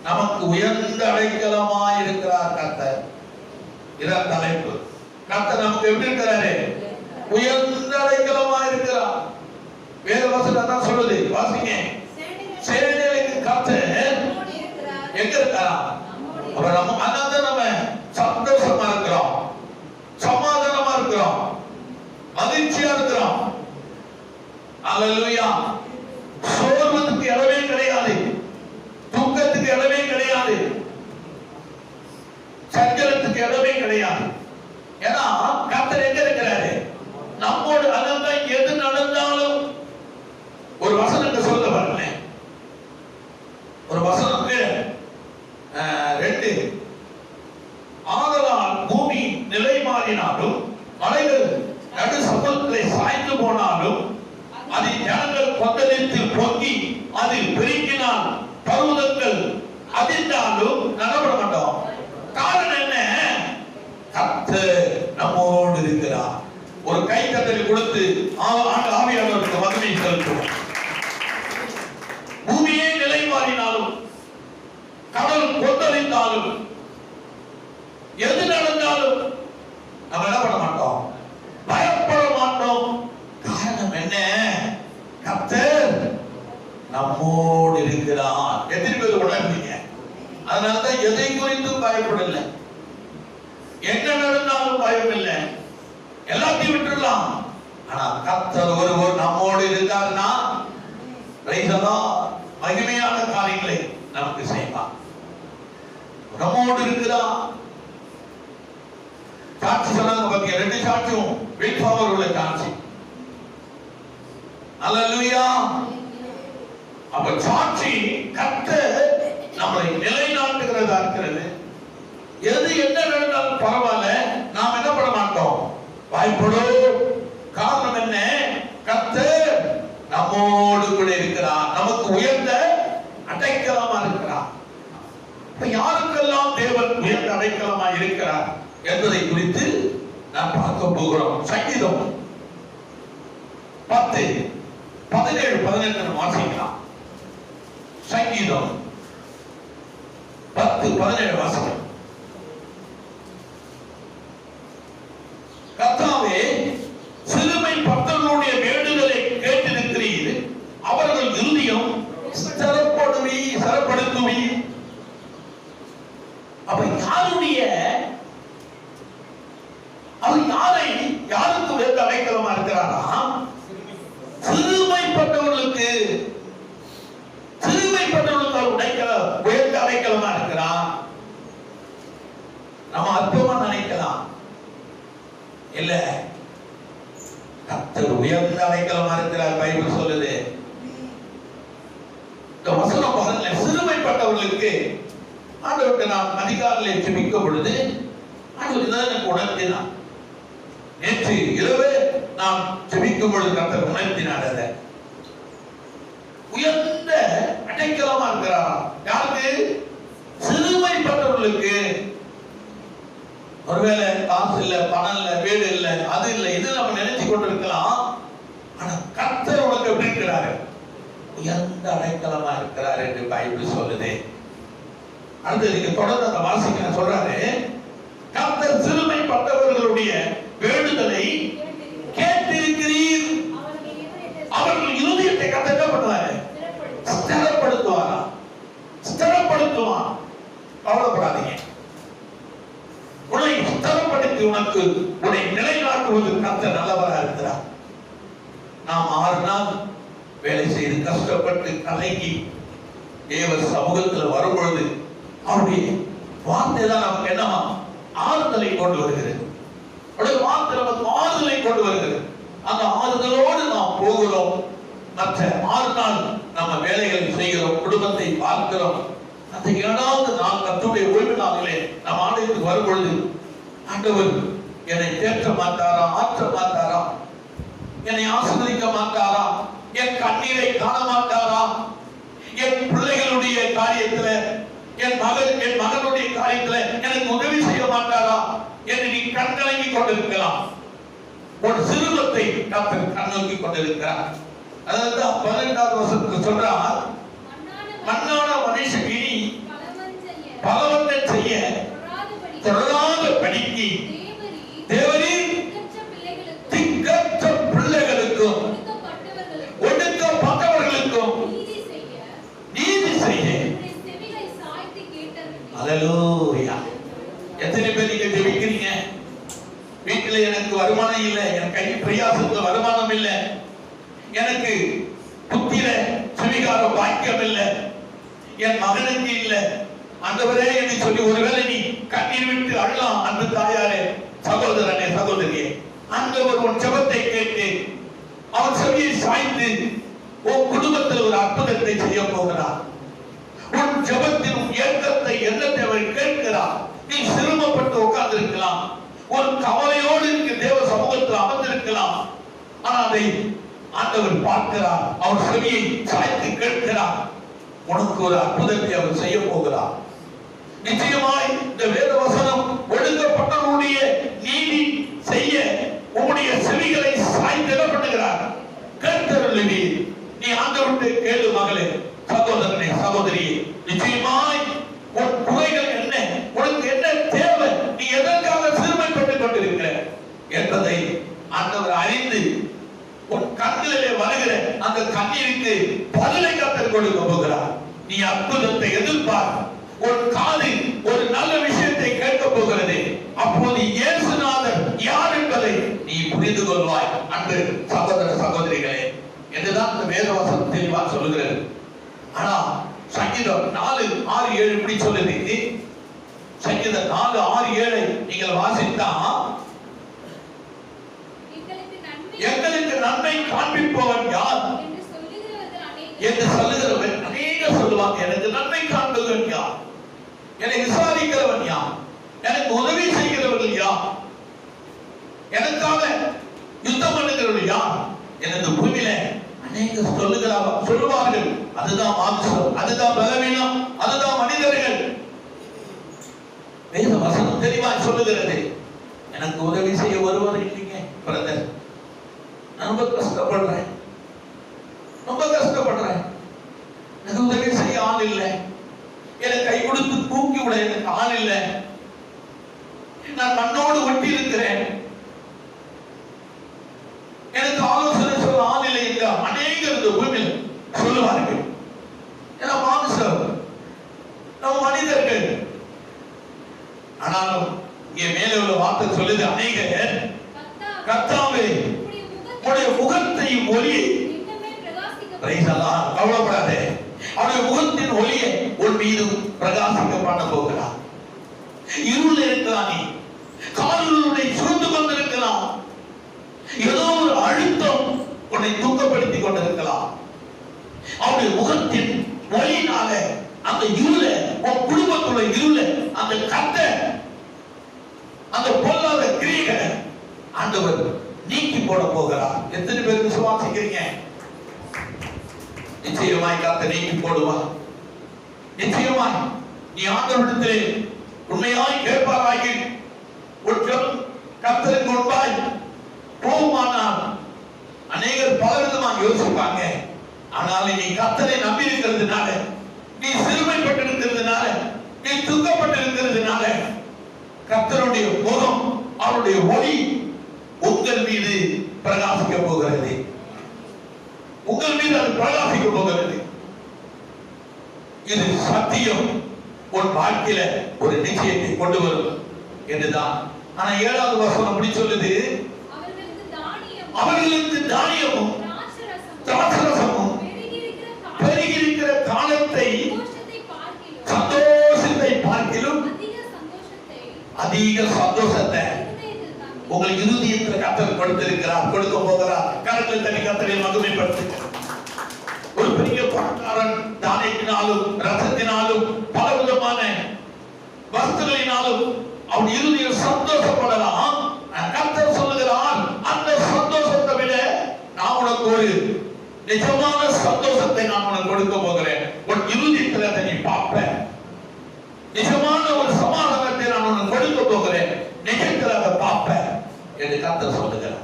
நமக்கு உயர்ந்த அடைக்கலமாய் இருக்கிறார் கர்த்தர். இதான் தலைப்பு. கர்த்தர் நமக்கு எப்படி இருக்கிறாரு? உயர்ந்த அடைக்கலமாய் இருக்கிறார். வேத வசனம் தான் சொல்லுது, வாசிங்க. சேனைகளுக்கு கர்த்தர் எங்க இருக்கிறார்? அப்ப நம்ம அதான் நம்ம சந்தோஷமா இருக்கிறோம், சமாதானமா இருக்கிறோம், மகிழ்ச்சியா இருக்கிறோம். அல்லேலூயா. சோர்வத்துக்கு இடமே கிடையாது, துக்கத்துக்கு இடமே கிடையாது, சஞ்சலத்துக்கு இடமே கிடையாது. ஏன்னா கர்த்தர் எங்க இருக்கிறாரு? நம்மோடு. அதான் எது நடந்தாலும் ஒரு வசனத்தை சொல்ல பாருங்க. ஒரு வசனத்துக்கு 2 ஆதலால் பூமி நிலை மாறினாலும் மலைகள் நடு சமுத்திரத்தை சாய்ந்து போனாலும் அதில் ஜனங்கள் கொந்தளித்து பொங்கி அதில் பெருக்கினால் பர்வதங்கள் அதிர்ந்தாலும் நடப்பட மாட்டோம். காரணம் என்ன? கர்த்தர் நம்மோடு இருக்கிறார். ஒரு கை தட்டலை கொடுத்து ஆவியானவருக்கு மகிமை செலுத்துவோம். பூமியே நிலை மாறினாலும் கடல் கொந்தளித்தாலும் எது நடந்தாலும் நம்ம என்ன பண்ண மாட்டோம், பயப்பட மாட்டோம். காரணம் என்ன? கர்த்தர் நம்மோடு இருக்கிறார். எத்தனை பேர் உணர்ந்தீங்க? அதனாலதான் எதை குறித்தும் பயப்படல, என்ன நடந்தாலும் பயம் இல்லை, எல்லாத்தையும் விட்டுடலாம். ஆனா கர்த்தர் ஒருவர் நம்மோடு இருந்தார்னா மகிமையான காரியங்களை நமக்கு செய்வார். நம்மோடு இருக்கிறார். சாட்சி சொன்னாங்க பாத்தீங்க, 2 சாட்சியும் வேட்பாளர் உள்ள சாட்சி. அல்லேலூயா. அப்ப சாட்சி கர்த்தர் நம்மை நிலைநாட்டுகிறதா இருக்கிறது. எது என்ன நடந்தாலும் பரவாயில்ல, நாம் என்ன பண்ண மாட்டோம், பயப்படும். காரணம் என்ன? கர்த்தர் நம்மோடு கூட இருக்கிறார், நமக்கு உயர்ந்த அடைக்கலமா இருக்கிறார். யாருக்கெல்லாம் தேவன் உயர்ந்த அடைக்கலமா இருக்கிறார் என்பதை குறித்து நாம் பார்க்க போகிறோம். சங்கீதம் 10, 17, 18 வாசிக்கலாம். சங்கீதம் 10, 17 வாசிக்கலாம். கர்த்தாவே, சிறுமைப்பட்டவர்களுடைய வேண்டுதலை கேட்டிருக்கிறீர், அவர்கள் இருதயம் ஸ்திரப்படுத்துவீர். அப்ப யாருக்கு உயர்ந்த அடைக்கலமா இருக்கிறாரா? சிறுமைப்பட்டவர்களுக்கு உயர்ந்த அடைக்கலமா இருக்கிறான். நம்ம அற்பமா நினைக்கலாம், இல்ல, கர்த்தர் உயர்ந்த அடைக்கலமா இருக்கிறார். பைபிள் சொல்லுது. இந்த வசனம் பாருங்க. சிறுமைப்பட்டவர்களுக்கு ஆண்டவருக்கு நாம் அதிகாரிலே ஜெபிக்கும் பொழுது ஆண்டவர் இதை எனக்கு உணர்த்தினார். நேற்று இரவு நாம் ஜெபிக்கும் பொழுது கர்த்தர் உணர்த்தினார். அதை உயர்ந்த அடைக்கலமா இருக்கிறார். யாருக்கு? சிறுமைப்பட்டவர்களுக்கு. ஒருவேளை காசு இல்ல, பணம் இல்ல, வீடு இல்ல, அது இல்ல, இது நம்ம நினைச்சு கொண்டிருக்கலாம். ஆனா கர்த்தர் உனக்கு எப்படி இருக்கிறாரு? உயர்ந்த அடைக்கலமா இருக்கிறார் என்று பைபிள் சொல்லுது. அடுத்து நீங்க தொடர்ந்து அந்த வாசிக்க சொல்றாரு. கர்த்தர் சிறுமைப்பட்டவர்களுடைய வேண்டுதலை கேட்டிருக்கிறீர், அவர்கள் இருதயத்தை கர்த்தர் என்ன பண்ணுவாரு? ஸ்திரப்படுத்துவார். கவலைப்படாதீங்க. உன்னை ஸ்திரப்படுத்தி உனக்கு உன்னை நிலைநாட்டுவது கர்த்தர் நல்லவராக இருக்கிறார். நாம் 6 நாள் வேலை செய்து கஷ்டப்பட்டு கலங்கி தேவ சமூகத்தில் வரும்பொழுது அவருடைய வார்த்தை தான் நமக்கு என்னமா ஆறுதலை கொண்டு வருகிறது. அவருடைய வார்த்தை நமக்கு ஆறுதலை கொண்டு வருகிறது. அந்த ஆறுதலோடு நாம் போகிறோம். மற்ற 6 நாள் நம்ம வேலைகளை செய்கிறோம், குடும்பத்தை பார்க்கிறோம். அந்த 7வது நாள் கர்த்தருடைய ஓய்வு நாளிலே நாம் ஆலயத்துக்கு வரும்பொழுது ஆண்டவர் என்னை தேற்ற மாட்டாரா, ஆற்ற மாட்டாரா, என்னை ஆசீர்வதிக்க மாட்டாரா, என் கண்ணீரை காண மாட்டாரா, என் பிள்ளைகளுடைய காரியத்துல, என் மகனுடைய காரியத்துல எனக்கு உதவி செய்ய மாட்டாரா என்று நீ கண்கலங்கி கொண்டிருக்கலாம். ஒரு சிறுவத்தை கர்த்தர் கண்ணோக்கி கொண்டிருக்கிறார். அதாவது 12வது வசனத்தில் சொல்றார், மண்ணான மனுஷன் இனி பலவற்றை செய்ய தொடராத படிக்கு தேவரீர் திக்கற்ற பிள்ளைகளுக்கும் ஒடுக்கப்பட்டவர்களுக்கும் நீதி செய்ய. அல்லேலூயா. எத்தனை பேர் நீங்க ஜெபிக்கிறீங்க? வீட்டில் எனக்கு வருமானம் இல்லை, என் கை பிரயாசத்துக்கு வருமானம் இல்லை, எனக்கு புத்திர சுவிகார பாக்கியம் இல்லை, என் மகனுக்கு இல்லை ஆண்டவரே என்று சொல்லி ஒருவேளை நீ கண்ணீர் விட்டு அழலாம். அந்த தாயாரே, சகோதரனே, சகோதரியே, ஆண்டவர் உன் ஜெபத்தை கேட்டு அவர் செவியை சாய்த்து உன் குடும்பத்தில் ஒரு அற்புதத்தை செய்ய போகிறார். உன் ஜெபத்தின் ஏக்கத்தை எண்ணத்தை அவர் கேட்கிறார். நீ சிரமப்பட்டு உட்கார்ந்து இருக்கலாம், ஒரு கவலையோடு இருக்கு தேவ சமூகத்தில் அமர்ந்திருக்கலாம். ஆனால் அதை ஆண்டவர் பார்க்கிறார், அவர் செவியை சாய்த்து கேட்கிறார். உனக்கு ஒரு அற்புதத்தை அவர் செய்ய போகிறார். நிச்சயமாய் இந்த வேத வசனம் ஒடுக்கப்பட்டவருடைய நீதி செய்ய உம்முடைய செவிகளை சாய்த்து என்ன பண்ணுகிறார்? கேட்டருளுவி. நீ ஆண்டவர்கிட்ட கேளு மகளே, சகோதரனே, சகோதரியே. நிச்சயமாய் உன் குறைகள் என்ன, உனக்கு என்ன தேவை, நீ எதற்காக சிறுமைப்பட்டுக் கொண்டிருக்கிற என்பதை ஆண்டவர் அறிந்து உன் கண்களிலே வருகிற அந்த கண்ணீருக்கு பதிலை கத்தர் கொடுக்க போகிறார். நீ அற்புதத்தை எதிர்பார். உன் காது ஒரு நல்ல விஷயத்தை கேட்க போகிறது. அப்போது இயேசுநாதர் யார் என்பதை நீ புரிந்து கொள்வாய். அன்று சகோதர சகோதரிகளே, என்றுதான் இந்த வேதவசனம் தெளிவா சொல்லுகிறது. ஆனா சங்கீதம் 4:6-7 இப்படி சொல்லுது. சங்கீதம் 4:6-7 நீங்கள் வாசித்தா, எங்களுக்கு நன்மை காண்பிப்பவன் யார் என்று சொல்லுகிறவன் அநேகர் சொல்லுவாங்க. எனக்கு நன்மை காண்பவன் யார், என்னை விசாரிக்கிறவன் யார், எனக்கு உதவி செய்கிறவர்கள் யார், எனக்காக யுத்தம் பண்ணுகிறவர்கள் யார் எனது பூமியில அநேகர் சொல்லுவார்கள். அதுதான் மாம்சம், அதுதான் பலவீனம், அதுதான் மனிதர்கள். வேத வசனம் தெளிவாய் சொல்லுகிறது. எனக்கு உதவி செய்ய ஒருவர் இல்லைங்க பிரதர், நான் ரொம்ப கஷ்டப்படுறேன், ரொம்ப கஷ்டப்படுறேன், எனக்கு உதவி செய்ய ஆள் இல்லை, எனக்கு கை கொடுத்து தூக்கி விட எனக்கு ஆள் இல்லை, நான் மண்ணோடு ஒட்டி இருக்கிறேன், எனக்கு ஆலோசனை சொல்ல ஆள் இல்லை என்று அநேகர் இந்த பூமியில் சொல்லுவார்கள். ஏன்னா மாம்சம், நம்ம மனிதர்கள். ஆனாலும் இங்கே மேலே உள்ள வார்த்தை சொல்லுது, அநேகர் கர்த்தாவே உடைய முகத்தையும் ஒளியை, கவலைப்படாதே, அவருடைய முகத்தின் ஒளியை உன் மீது பிரகாசிக்க பண்ண போகிறார். இருள் இருக்கலாம், நீ கால்களுடைய சூழ்ந்து கொண்டிருக்கலாம், ஏதோ ஒரு அழுத்தம் உன்னை தூக்கப்படுத்திக் கொண்டிருக்கலாம். அவருடைய முகத்தின் ஒளியினால அந்த இருள, உன் குடும்பத்துள்ள இருள, அந்த கத்த, அந்த பொல்லாத கிரியைகளை ஆண்டவர் நீக்கி போட போகிறார். எத்தனை பேர் விசுவாசிக்கிறீங்க? நிச்சயமாய் கர்த்தர் நீக்கி போடுவார். நிச்சயமாய் நீ ஆண்டவரிடத்திலே உண்மையாய் கேட்பாராகி உற்றம் கர்த்தருக்கு முன்பாய் போகுமானால் அநேகர் பலவிதமாக யோசிப்பாங்க. ஆனால் நீ கர்த்தரை நம்பி இருக்கிறதுனால, நீ சிறுமைப்பட்டிருக்கிறதுனால, நீ துக்கப்பட்டிருக்கிறதுனால கர்த்தருடைய முகம், அவருடைய ஒளி உங்கள் மீது பிரகாசிக்க போகிறது. உங்கள் மீது அது பிரகாசிக்க போகிறது. இது சத்தியம் உன் வாழ்க்கையில ஒரு நிச்சயத்தை கொண்டு வரும் என்றுதான். ஆனா 7வது வசனம் அப்படி சொல்லுது, அவர்களுக்கு தானியமும் திராட்சரசமும் பெருகியிருக்கிற காலத்தை, சந்தோஷத்தை பார்க்கிலும் அதிக சந்தோஷத்தை உங்கள் இருதயத்தில் கர்த்தர் கொடுத்திருக்கிறார், கொடுக்க போகிறார். கரங்களை தனி கர்த்தரை மகிமைப்படுத்துகிறார். ஒரு பெரிய பணக்காரன் தானியத்தினாலும் ரசத்தினாலும் பலவிதமான வஸ்துகளினாலும் அவன் இருதயம் சந்தோஷப்படலாம். கர்த்தர் சொல்லுகிறார், அந்த சந்தோஷத்தை விட நான் உனக்கு ஒரு நிஜமான சந்தோஷத்தை நான் உனக்கு கொடுக்க போகிறேன். உன் இருதயத்தில் அதை நீ பார்ப்பேன். நிஜமான ஒரு சமாதானத்தை நான் உனக்கு கொடுக்க போகிறேன். நிஜத்தில் அதை பார்ப்பேன் என்று கர்த்தர் சொல்லுகிறார்.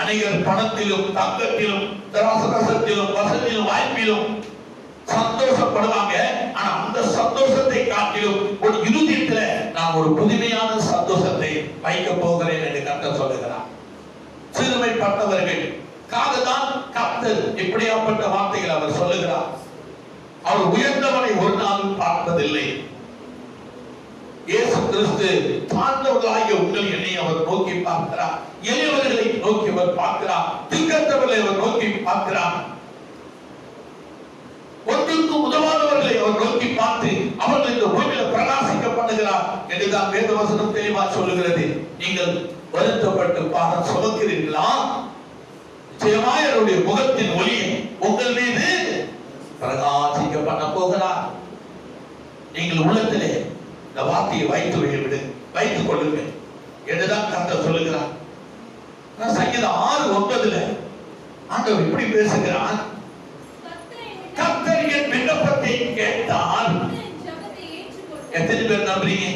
அநேகர் பணத்திலும் தங்கத்திலும் திராட்சரசத்திலும் வசதியிலும் வாய்ப்பிலும் சந்தோஷப்படுவாங்க. ஆனா அந்த சந்தோஷத்தை காட்டி நாளிலும் ஒரு இருதயத்தில் நான் ஒரு புதுமையான சந்தோஷத்தை வைக்க போகிறேன் என்று கர்த்தர் சொல்லுகிறார். சிறுமைப்பட்டவர்கள் காகதான் கர்த்தர் இப்படியாப்பட்ட வார்த்தைகள் அவர் சொல்லுகிறார். அவர் உயர்ந்தவனை ஒரு நாளும் பார்ப்பதில்லை. இயேசு கிறிஸ்து தாழ்ந்தவர்களாகிய உங்கள் என்னை அவர் நோக்கி பார்க்கிறார். எளியவர்களை நோக்கி அவர் பார்க்கிறார். திக்கற்றவர்களை அவர் நோக்கி பார்க்கிறார். ஒன்றுக்கும் உதவாதவர்களை அவர் நோக்கி பார்த்து அவர்கள் இந்த பூமியில் பிரகாசிக்க பண்ணுகிறார் என்றுதான் வேதவசனம் தெளிவா சொல்லுகிறது. நீங்கள் வருத்தப்பட்டு பாரம் சுமக்கிறீர்களா? நிச்சயமாய் அவருடைய முகத்தின் ஒளி உங்கள் மீது பிரகாசிக்க பண்ண போகிறார். நீங்கள் உள்ளத்திலே இந்த வார்த்தையை வைத்துக் கொள்ளுங்கள் என்றுதான் கர்த்தர் சொல்லுகிறார். சங்கீதம் 6:9 ஆண்டவர் இப்படி பேசுகிறார். கர்த்தர் என் விண்ணப்பத்தை கேட்டார். எத்தனை பேர் நம்புறீங்க?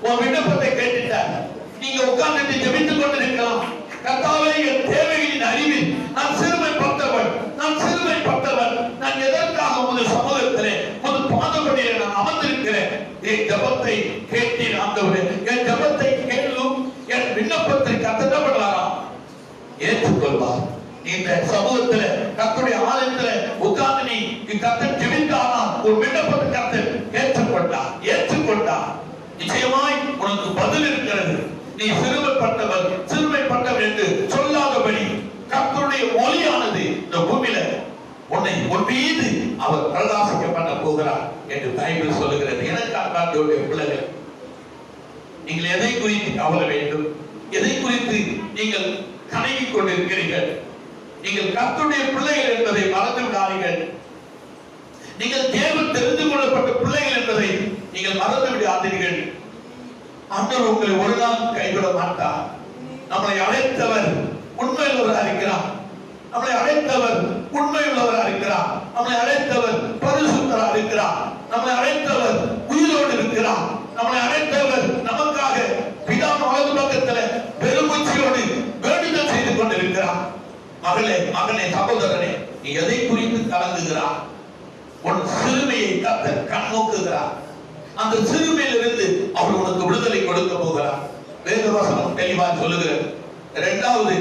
உன் விண்ணப்பத்தை கேட்டுட்டார். நீங்க உட்கார்ந்து ஜெபித்துக் கொண்டிருக்கலாம். கர்த்தாவே, என் தேவைகளின் அறிவில் நான் சிறுமைப்பட்டவன், நான் எதற்காக உமது சமூகத்திலே உமது பாதபடியிலே நான் அமர்ந்திருக்கிறேன். என் ஜெபத்தை கேட்டீர் ஆண்டவரே. என் ஜெபத்தை கேளும். என் விண்ணப்பத்தை கர்த்தர் என்ன பண்றாராம்? ஏற்றுக்கொள்வார். இந்த சமூகத்துல கர்த்தருடைய ஆலயத்துல உட்கார்ந்து நீ கர்த்தர் ஜெபித்தானா ஒரு விண்ணப்பத்தை கர்த்தர் ஏற்றுக்கொண்டார். நிச்சயமாய் உனக்கு பதில் இருக்கிறது. நீ சிறுமைப்பட்டவர் என்று சொல்லாதபடி கர்த்தருடைய ஒளியானது இந்த பூமியில உன் மீது அவர் பிரகாசிக்க பண்ண போகிறார் என்று பைபிள் சொல்லுகிறது. எனக்கு அன்பார்ந்தவருடைய பிள்ளைகள், நீங்கள் எதை குறித்து கவலை வேண்டும்? எதை குறித்து நீங்கள் கணக்கிக் கொண்டிருக்கிறீர்கள்? நீங்கள் கர்த்தருடைய பிள்ளைகள் என்பதை மறந்து விடாதீர்கள். நீங்கள் தேவன் தெரிந்து கொள்ளப்பட்ட பிள்ளைகள் என்பதை நீங்கள் மறந்து விடாதீர்கள். ஆண்டவர் உங்களை ஒரு நாள் கைவிட மாட்டார். நம்மளை அழைத்தவர் உண்மையுள்ளவராக இருக்கிறார். நம்மளை அழைத்தவர் உண்மையுள்ளவராக இருக்கிறார். நம்மளை அழைத்தவர் பரிசுத்தராக இருக்கிறார். நம்மளை அழைத்தவர் உயிரோடு இருக்கிறார். நம்மளை அழைத்தவர் நமக்காக பிதாவின் வலது பக்கத்துல பெருமூச்சையோடு வேண்டுதல் செய்து கொண்டிருக்கிறார். மகனே, சகோதரனே, நீ எதை குறித்து கலங்குகிறார்? உன் சிறுமையை கர்த்தர் கண்ணோக்குகிறார். அந்த சிறுமையிலிருந்து அவர் உனக்கு விடுதலை கொடுக்க போகிறார். வேதவசனம் தெளிவாக சொல்லுகிறது. 2வது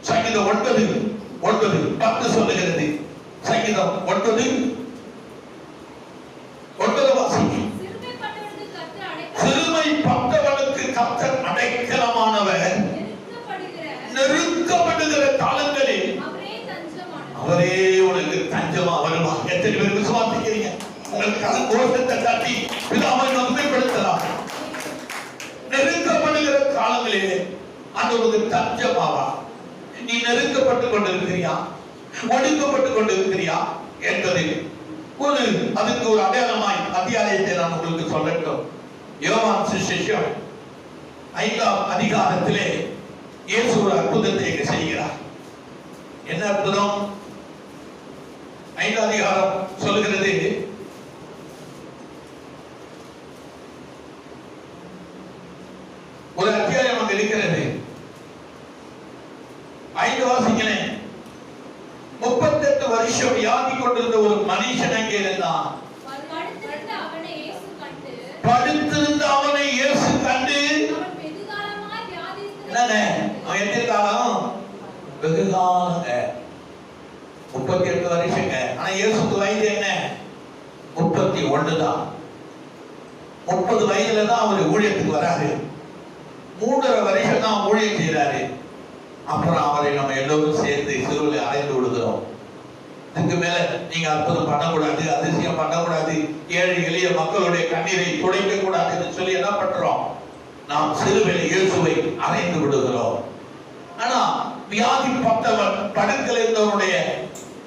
சங்கீதம் 9:10 சொல்லுகிறது. சங்கீதம் 9:9 வாசிங்க. சிறுமைப்பட்டவனுக்கு கர்த்தர் அடைக்கலமானவர். நெருக்கப்படுகிற காலங்களில் அவரே உனக்கு தஞ்சமா வருவார். எத்தனை பேர் விசுவாசிக்கிறீங்க? உங்களுக்கு கோஷத்தை தட்டி பிதாவை நன்மைப்படுத்தலாம். நெருக்கப்படுகிற காலங்களிலே ஆண்டவருக்கு தஞ்சமாவா? நீ நெருக்கப்பட்டுக் கொண்டிருக்கிறியா? ஒடுக்கப்பட்டுக் கொண்டிருக்கிறியா என்பது அதுக்கு ஒரு அடையாளமாய் அத்தியாயத்தை நான் உங்களுக்கு சொல்லட்டும். யோவான் சுவிசேஷம் 5ஆம் அதிகாரத்திலே இயேசு ஒரு அற்புதத்தை செய்கிறார். என்ன அற்புதம்? 5ஆம் அதிகாரம் சொல்லுகிறது, ஒரு அத்தியாயம் அங்கு இருக்கிறது. 5 வாசிங்களேன். 38 வருஷம் வியாதி கொண்டிருந்த ஒரு மனுஷன் அங்கே இருந்தான். படுத்திருந்த அவனை இயேசு கண்டு, அவன் எதிர்காலம் வெகுகாலம் 38 வருஷங்க. ஆனா இயேசுக்கு வயது என்ன? 31 தான். 30 வயதுல தான் அவர் ஊழியத்துக்கு வராரு. 3.5 வருஷம் தான் ஊழியம் செய்யறாரு. அப்புறம் அவரை நம்ம எல்லோரும் சேர்ந்து சிறுவில் அடைந்து விடுகிறோம். இதுக்கு மேல நீங்க அற்புதம் பண்ணக்கூடாது, அதிசயம் பண்ணக்கூடாது, ஏழை எளிய மக்களுடைய கண்ணீரை துடைக்க கூடாது என்று சொல்லி என்ன பண்றோம்? நாம் சிறுவில் இயேசுவை அடைந்து விடுகிறோம். ஆனா வியாதிப்பட்டவன் படுக்கையில் இருந்தவனுடைய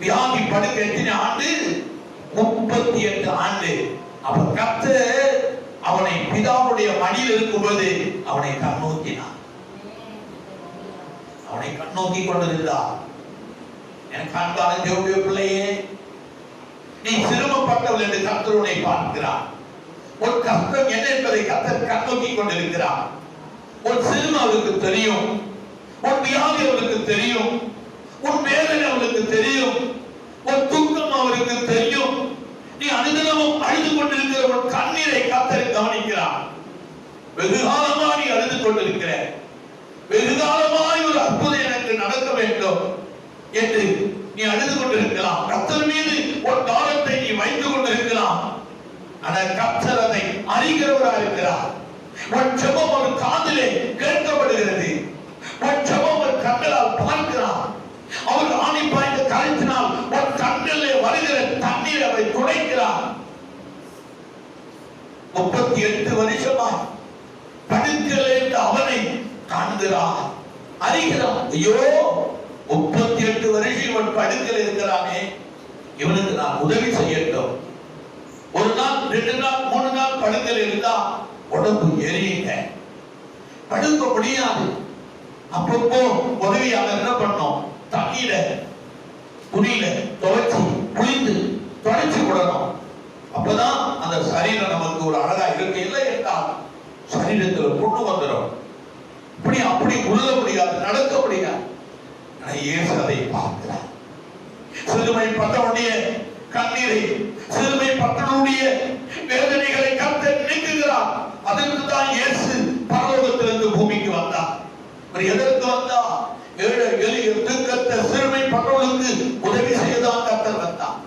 வியாதி படுக்கை எத்தனை ஆண்டு? 38 ஆண்டு. அப்ப கர்த்தர் அவனை பிதாவுடைய மடியில் இருக்கும்போது அவனை கண்ணோக்கினார். அவனை கண்ணோக்கி கொண்டிருந்தார். எனக்கு அன்பான தேவனுடைய பிள்ளையே, நீ சிரமப்பட்டவள் என்று கர்த்தர் உன்னை பார்க்கிறார். உன் கஷ்டம் என்ன என்பதை கர்த்தர் கண்ணோக்கி கொண்டிருக்கிறார். உன் சிறுமை அவருக்கு தெரியும். உன் வியாதி அவருக்கு தெரியும். உன் வேதனை அவருக்கு தெரியும். உன் துக்கம் அவருக்கு தெரியும். நீ அனுதினமும் அழுது கொண்டிருக்கிற உன் கண்ணீரை கர்த்தர் வெகு காலமாக நீ அழுது கொண்டிருக்கிற, வெகு காலமாய் ஒரு அற்புதம் எனக்கு நடக்க வேண்டும் என்று நீ அழுது கொண்டிருக்கலாம். கர்த்தர் மீது ஒரு தாரத்தை நீ வைத்துக் கொண்டிருக்கலாம். ஆனால் கர்த்தர் அதை அறிகிறவராக இருக்கிறார். உன் ஜெபம் ஒரு காதிலே கேட்கப்படுகிறது. உன் ஜெபம் ஒரு கண்களால் பார்க்கிறார். அவர் ஆணி பாய்ந்த கரைத்தினால் உன் கண்களிலே வருகிற தண்ணீர் அவரை துடைக்கிறார். 38 வருஷமாய் படுக்கையில் இருந்த அவனை காண்கிறார், அறிகிறார். ஐயோ, 38 வருஷம் இவன் படுக்கையில் இருக்கிறானே, இவனுக்கு நான் உதவி செய்யட்டும். ஒரு நாள், 2 நாள், 3 நாள் படுக்கையில் இருந்தா உடம்பு எரியுங்க, படுக்க முடியாது. அப்பப்போ உதவியாளர் என்ன பண்ணோம், தண்ணீர துணியில துவைச்சு புளிந்து துடைச்சு விடணும். அப்பதான் அந்த சரீரம் நமக்கு ஒரு அழகா இருக்கு. இல்லை என்றால் சரீரத்தில் புண்ணு வந்துடும். இப்படி அப்படி உள்ள முடியாது, நடக்க முடியாது. இயேசு அதை பார்க்கிறார். சிறுமை பட்டவனுடைய கண்ணீரை, சிறுமை பட்டவனுடைய வேதனைகளை கர்த்தர் நீக்குகிறார். அதற்கு தான் இயேசு பரலோகத்திலிருந்து பூமிக்கு வந்தார். எதற்கு வந்தா? ஏழை எளிய திக்கற்ற சிறுமை பட்டவனுக்கு உதவி செய்யதான் கர்த்தர் வந்தார்.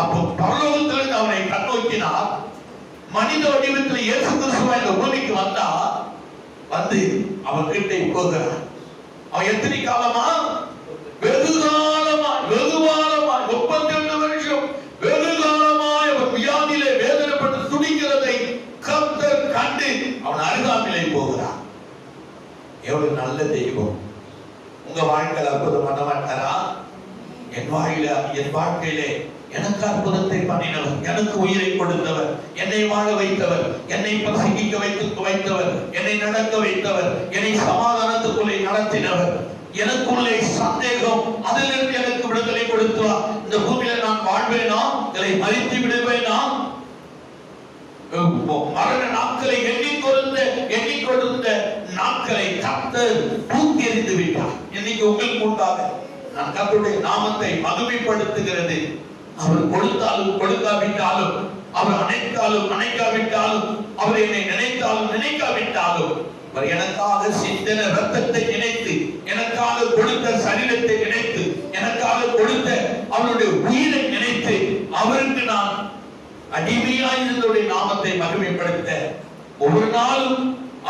அப்போ பரலோகத்திலிருந்து அவனை கண்ணோக்கினார். மனித வடிவத்தில் இயேசு கிறிஸ்துவாய் இந்த பூமிக்கு வந்தா, வந்து அவன் கிட்டே போகிறான். அவன் எத்தனை காலமா? வெகு காலமாய், வெகு காலமாய், 32 வருஷம் வெகு காலமாய் அவன் வியாதியிலே வேதனைப்பட்டு துடிக்கிறதை கர்த்தர் கண்டு அவன் அருகாமையிலே போகிறான். எவ்வளவு நல்ல தெய்வம்! உங்க வாழ்க்கையில் அற்புதம் பண்ண மாட்டாரா? என் வாழ்க்கையிலே எனக்கு அற்புதத்தை பண்ணினவர், எனக்கு உயிரை கொடுத்தவர், என்னை வாழ வைத்தவர், என்னை பிரசங்கிக்க வைத்தவர், என்னை நடக்க வைத்தவர், என்னை சமாதானத்துக்குள்ளே நடத்தினவர், எனக்குள்ளே சந்தேகம், அதிலிருந்து எனக்கு விடுதலை கொடுத்தார். இந்த பூமியில நான் வாழ்வேனா, இதை மறித்து விடுவேனா? மரண நாட்களை எண்ணிக்கொண்டிருந்த நாட்களை கர்த்தர் தூக்கி எறிந்து விட்டார். இன்னைக்கு உங்களுக்கு உண்டாக நான் கர்த்தருடைய நாமத்தை மகிமைப்படுத்துகிறது. அவர் கொடுத்தாலும் கொடுக்காவிட்டாலும், அவர் அணைத்தாலும் அணைக்காவிட்டாலும், அவர் என்னை நினைத்தாலும் நினைக்காவிட்டாலும், அவர் எனக்காக சிந்தின ரத்தத்தை நினைத்து, எனக்காக கொடுத்த சரீரத்தை நினைத்து, எனக்காக கொடுத்த அவருடைய உயிரை நினைத்து, அவருக்கு நான் அடிமையாயிருந்தவருடைய நாமத்தை மகிமைப்படுத்த ஒவ்வொரு நாளும்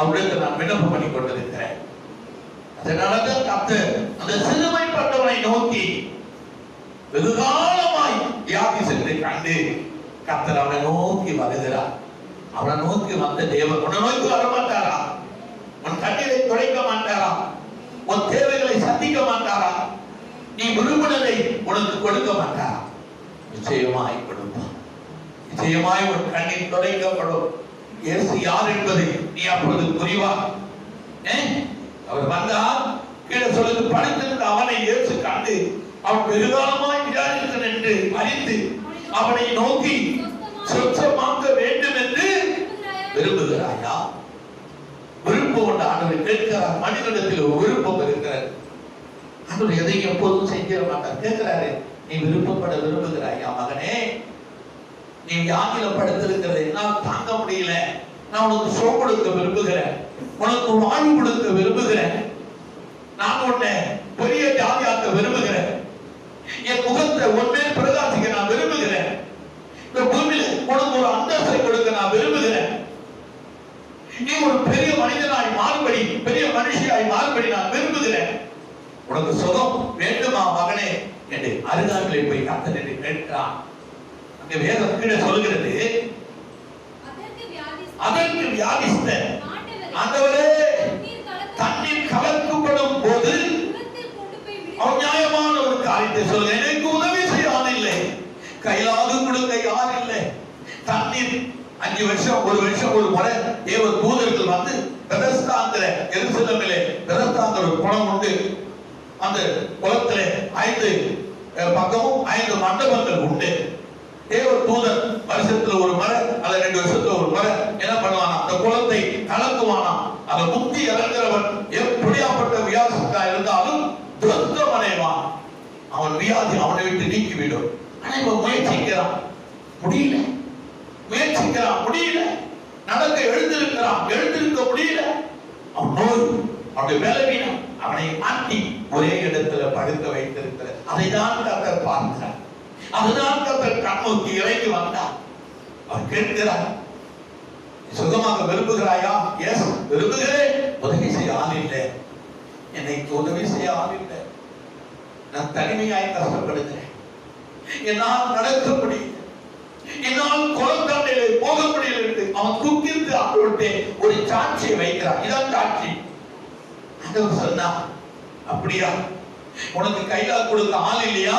அவருக்கு நான் விண்ணப்பம் பண்ணி கொண்டிருக்கிறேன். அதனாலதான் கர்த்தர் அந்த சிறுமைப்பட்டவனை நோக்கி வெகு காலமாய் வியாதி சென்று கண்டு கர்த்தர் அவனை நோக்கி வருகிறார். அவனை நோக்கி வந்த தேவன் உன்னை நோக்கி வரமாட்டாரா? உன் கண்ணீரை துடைக்க மாட்டாரா? உன் தேவைகளை சந்திக்க மாட்டாரா? நீ விரும்பினதை உனக்கு கொடுக்க மாட்டாரா? நிச்சயமாய் கொடுப்பார். நிச்சயமாய் உன் கண்ணீர் துடைக்கப்படும். இயேசு யார் என்பதை நீ அப்பொழுது புரிவா. அவர் வந்தால் கீழே சொல்லுது, படுத்திருந்த அவனை இயேசு கண்டு அவன் வெகுகாலமாய் விசாரித்தான் என்று அறிந்து அவனை நோக்கி சொச்சமாக்க வேண்டும் என்று விரும்புகிறாயா? விருப்பம் கொண்ட ஆண்டவர் கேட்கிறார். மனிதனிடத்தில் ஒரு விருப்பம் இருக்கிறார். ஆண்டவர் எதை எப்போதும் செஞ்சிட மாட்டார். கேட்கிறாரு, நீ விருப்பப்பட விரும்புகிறாயா மகனே? நீ வியாதியில படுத்திருக்கிறது என்னால் தாங்க முடியல, நான் உனக்கு சுகம் கொடுக்க விரும்புகிறேன், உனக்கு வாழ்வு கொடுக்க விரும்புகிறேன், நான் உன்னை பெரிய ஜாதியாக்க விரும்புகிறேன், என் முகத்தை உன்மே பிரகாசிக்க நான் விரும்புகிறேன், இந்த பூமியில உனக்கு ஒரு அந்தஸ்தை கொடுக்க நான் விரும்புகிறேன், நீ ஒரு பெரிய மனிதனாய் மாறுபடி, பெரிய மனுஷியாய் மாறுபடி நான் விரும்புகிறேன், உனக்கு சுகம் வேண்டுமா மகனே என்று அருகாமையிலே போய் கர்த்தர் என்று கேட்கிறான். அங்கே வேதம் கீழே சொல்கிறது, அதற்கு வியாதிஸ்த ஆண்டவரே தண்ணீர் கலக்கப்படும் போது அவன் நியாயமான ஒரு காரியத்தை சொல்ல, எனக்கு உதவி செய்ய ஆள் இல்லை, கையிலாவது கொடுக்க யார் இல்லை. தண்ணீர் 5 வருஷம், 1 வருஷம் ஒரு முறை தேவ தூதர்கள் வந்து பெதஸ்தாங்கிற எருசலேமிலே பெதஸ்தாங்கிற ஒரு குளம் உண்டு. அந்த குளத்திலே 5 பக்கமும் 5 மண்டபங்கள் உண்டு. தேவ தூதன் வருஷத்துல ஒரு முறை அல்லது 2 வருஷத்துல ஒரு முறை என்ன பண்ணுவானா, அந்த குளத்தை கலக்குவானா. அதை முக்தி இறங்குறவன் எப்படியாப்பட்ட வியாசத்தா இருந்தாலும் துரத்தம் அடைவான். அவன் வியாதி அவனை விட்டு நீக்கிவிடும். ஆனா இவன் முயற்சிக்கிறான், முடியல, முயற்சிக்கிறான், முடியல. நடக்க எழுந்திருக்கிறான், எழுந்திருக்க முடியல. அவன் நோய், அவனுடைய பலவீனம் அவனை மாற்றி ஒரே இடத்துல படுக்க வைத்திருக்கிற அதைதான் கர்த்தர் பார்க்கிறார். அதுதான் கர்த்தர் கண்ணோக்கி இறங்கி வந்தார். அவர் கேட்கிறார், சுகமாக விரும்புகிறாயா? எஸ், விரும்புகிறேன். உதவி செய்ய ஆள் இல்லை, என்னைக்கு உதவி செய்ய ஆள் இல்லை. நான் தனிமையாய் கஷ்டப்படுகிறேன், என்னால் நடக்க முடியல, என்னால் குளத்தண்டையிலே போக முடியல என்று அவன் துக்கித்து ஆண்டவர்கிட்ட ஒரு சாட்சியை வைக்கிறான். இதான் சாட்சி. ஆண்டவர் சொன்னா, அப்படியா, உனக்கு கையில கொடுக்க ஆள் இல்லையா?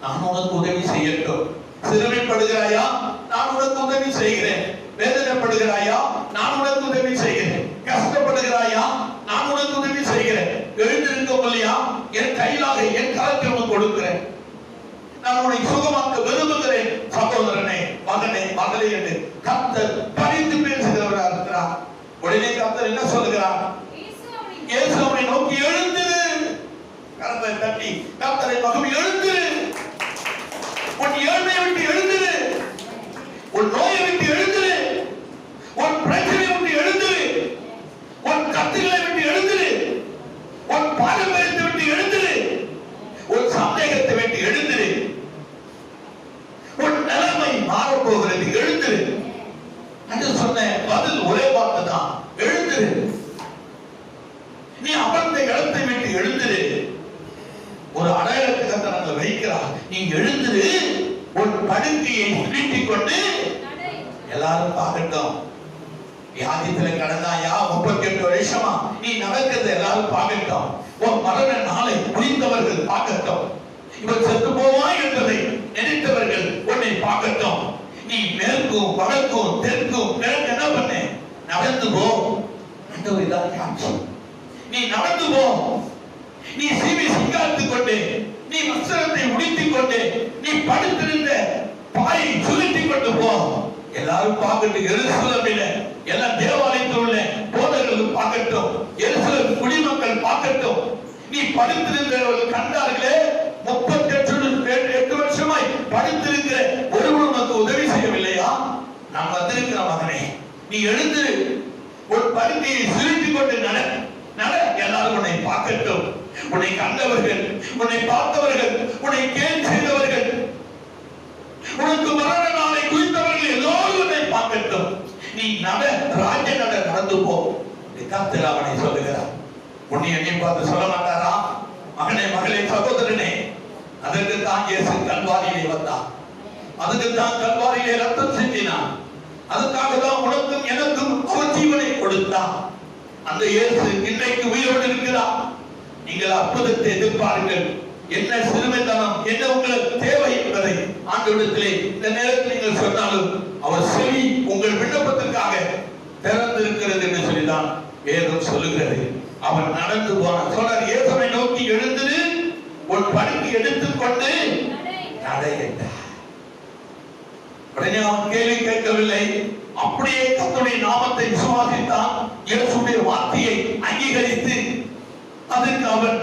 நான் உனக்கு உதவி செய்யட்டும். சிறுமைப்படுகிறாயா? நான் உனக்கு உதவி செய்கிறேன். வேதனைப்படுகிறாயா? நான் உனக்கு உதவி செய்கிறேன். கஷ்டப்படுகிறாயா? நான் உனக்கு உதவி செய்கிறேன். எழுந்திருக்க முடியா? என் கையிலாக என் கரத்தை உனக்கு கொடுக்கிறேன். நான் உன்னை சுகமாக்க விரும்புகிறேன். சகோதரனே, மகனே, மகளே என்று கர்த்தர் பரிந்து பேசுகிறவராக இருக்கிறார். உடனே கர்த்தர் என்ன சொல்லுகிறார்? இயேசு அவனை நோக்கி எழுந்திரு. கரத்தை தட்டி கர்த்தரை மகன் எழுந்திரு, உன் ஏழ்மையை விட்டு எழுந்திரு, உன் நோயை விட்டு எழுந்திரு, உன் பிரச்சனையை விட்டு எழுந்திரு, உன் கத்துகளை விட்டு எழுந்திரு, உன் பாரம்பரியத்தை விட்டு எழுந்திரு, உன் சந்தேகத்தை விட்டு எழுந்திரு. உன் நிலைமை மாறப்போகிறது, எழுந்திரு என்று சொன்ன பதில் ஒரே வார்த்தை தான், எழுந்திரு. நீ அமர்ந்த இடத்தை விட்டு எழுந்திரு. ஒரு அடையாளத்தை கர்த்தர் வைக்கிறார். நீ எழுந்திரு, உன் படுக்கையை நீட்டிக் கொண்டு எல்லாரும் பார்க்கட்டும். வியாதியில கடந்தாயா 38 வருஷமா, நீ நடக்கிறது எல்லாரும் பார்க்கட்டும். உன் மரண நாளை முடிந்தவர்கள் பார்க்கட்டும். இவன் செத்து போவான் என்பதை நினைத்தவர்கள் உன்னை பார்க்கட்டும். நீ மேற்கும் வடக்கும் தெற்கும் கிழக்கு என்ன பண்ண? நடந்து போ. நீ நடந்து போ. நீ சீவி சிங்காரித்துக் கொண்டு, நீ வஸ்திரத்தை உடுத்திக் கொண்டு, நீ படுத்திருந்த பாயை சுருட்டிக் கொண்டு போ. எல்லாரும் பார்க்கட்டும். எருசலேமில எல்லா தேவாலயத்தில் உள்ள போதகர்கள் பார்க்கட்டும், எருசலேம் குடிமக்கள் பார்க்கட்டும். நீ படுத்திருந்தவர்கள் கண்டார்களே, 38 வருஷமாய் படுத்திருக்கிற ஒருவன் உனக்கு உதவி செய்யவில்லையா? நான் வந்திருக்கிற மகனே, நீ எழுந்து உன் படுக்கையை சுருட்டிக் கொண்டு நட. எல்லாரும் உன்னை பார்க்கட்டும். உன்னை கண்டவர்கள், உன்னை பார்த்தவர்கள், உன்னை கேள்வி செய்தவர்கள், உனக்கு மரண நாளை குறித்தவர்கள் எல்லோரும் உன்னை பார்க்கட்டும். நீ ராஜ்ய நடந்து போ. கர்த்தர் அவனை சொல்லுகிறார். உன்னை என்னை பார்த்து சொல்ல மாட்டாரா? மகனே, மகளே, சகோதரனே, அதற்கு தான் இயேசு கல்வாரியிலே வந்தார். அதுக்கு தான் கல்வாரியிலே ரத்தம் சிந்தினார். அதுக்காக தான் உனக்கும் எனக்கும் அவர் ஜீவனை கொடுத்தார். அந்த இயேசு இன்றைக்கு உயிரோடு இருக்கிறார். நீங்கள் அற்புதத்தை எதிர்பாருங்கள். என்ன சிறுமைத்தனம், என்ன உங்களுக்கு தேவை என்பதை ஆண்டவரிடத்திலே இந்த நேரத்தில் நீங்கள் சொன்னாலும் அவர் செவி உங்கள் விண்ணப்பத்திற்காக திறந்திருக்கிறது என்று சொல்லிதான் வேதம் சொல்லுகிறது. அவன் நடந்து போனான். சொன்னார், இயேசுவை நோக்கி எழுந்திரு, உன் படுக்கை எடுத்துக்கொண்டு நடை என்றார். உடனே அவன் கேள்வி கேட்கவில்லை. அப்படியே கர்த்தருடைய நாமத்தை விசுவாசித்தான். இயேசுடைய வார்த்தையை அங்கீகரித்து அதற்கு அவன்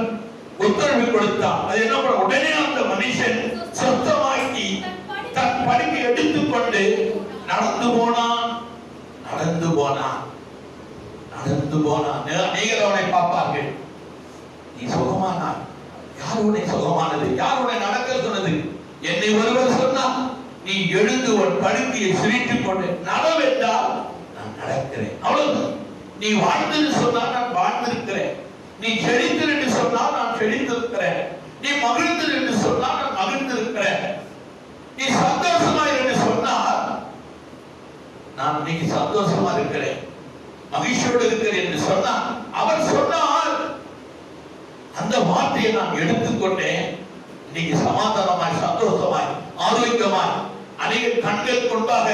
உத்தரவு கொடுத்தான். அது என்ன பண்ண? உடனே அந்த மனுஷன் சொந்தமாக்கி தன் படுக்கை எடுத்துக்கொண்டு நடந்து போனான். நடந்து போனான். நடந்து போனான். நீங்கள் அவனை பார்ப்பார்கள். நீ சுகமானான். யார் உன்னை சுகமானது? யார் உன்னை நடக்க சொன்னது? என்னை ஒருவர் சொன்னார், நீ எழுந்து உன் படுக்கையை சுருட்டிக் கொண்டு நடவென்றால் நான் நடக்கிறேன். அவ்வளவு. நீ வாழ்ந்து சொன்னால் நான் வாழ்ந்திருக்கிறேன். நீ செழித்து என்று சொன்னால் நான் செழித்திருக்கிறேன். நீ மகிழ்ந்து என்று சொன்னால் நான் மகிழ்ந்திருக்கிறேன். நீ சந்தோஷமா என்று சொன்னால் நான் இன்னைக்கு சந்தோஷமா இருக்கிறேன், மகிழ்ச்சியோடு இருக்கிறேன் என்று சொன்னால், அவர் சொன்னால் அந்த வார்த்தையை நான் எடுத்துக்கொண்டேன். இன்னைக்கு சமாதானமாய், சந்தோஷமாய், ஆரோக்கியமாய், அநேக கண்கள் கொண்டாக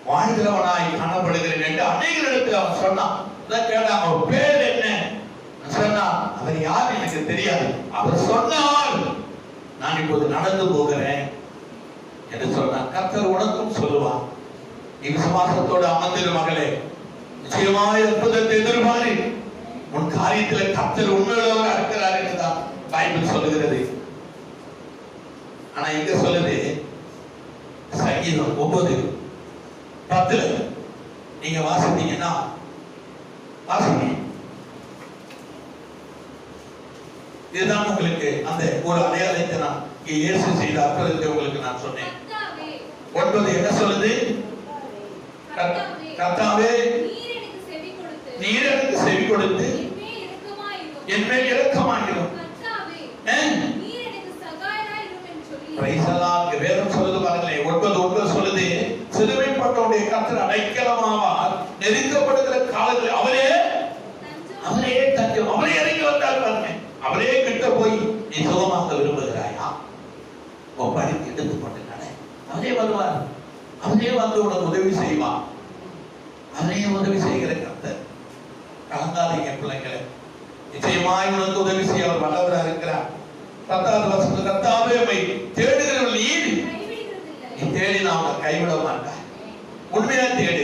வாழ்கிறவனாய் காணப்படுகிறேன் என்று அநேகரிடத்தில் அவன் சொன்னான். கேட்டாங்க, அவர் பேர் என்ன சொன்னா, அவர் யார் எனக்கு தெரியாது. அவர் சொன்னால் நான் இப்போது நடந்து போகிறேன் என்று சொன்னார். கர்த்தர் உனக்கும் சொல்லுவார். நீ விசுவாசத்தோடு அமர்ந்திரு மகளே, நிச்சயமாய் அற்புதத்தை எதிர்பாரு. உன் காரியத்தில் கர்த்தர் உண்மையுள்ளவராக இருக்கிறார் என்றுதான் பைபிள் சொல்லுகிறது. ஆனா இங்க சொல்லுது, சங்கீதம் 9 10 நீங்க வாசித்தீங்கன்னா வாசிங்க. இதுதான் உங்களுக்கு அந்த ஒரு அடையாளத்தை நான் இயேசு செய்த அற்புதத்தை உங்களுக்கு நான் சொன்னேன். 9 என்ன சொல்லுது? கர்த்தாவே நீர் எனக்கு செவி கொடுத்து என் மேல் இரக்கமாயிரும். வேதம் சொல்லுது பாருங்களேன். 9:9 சொல்லுது, சிலுவைப்பட்டவருடைய கர்த்தர் அடைக்கலமாவார், நெருக்கப்படுகிற காலத்தில் அவரே தஞ்சம். அவரே இறங்கி வந்தார் பாருங்க. அவரே கிட்ட போய் நீ சுகமாக விரும்புகிறாயா, ஒப்படைத்து எடுத்து கொண்டானே, அவரே வருவார். அவரே வந்து உனக்கு உதவி செய்வார். அவரே உதவி செய்கிற கர்த்தர். கலங்காதீங்க பிள்ளைங்களே, நிச்சயமாய் உனக்கு உதவி செய்ய அவர் வல்லவராக இருக்கிறார். 10வது வசனம், கர்த்தாவே உம்மை தேடுகிறவர்கள் நீ தேடினா அவனை கைவிட மாட்டார். உண்மையா தேடு.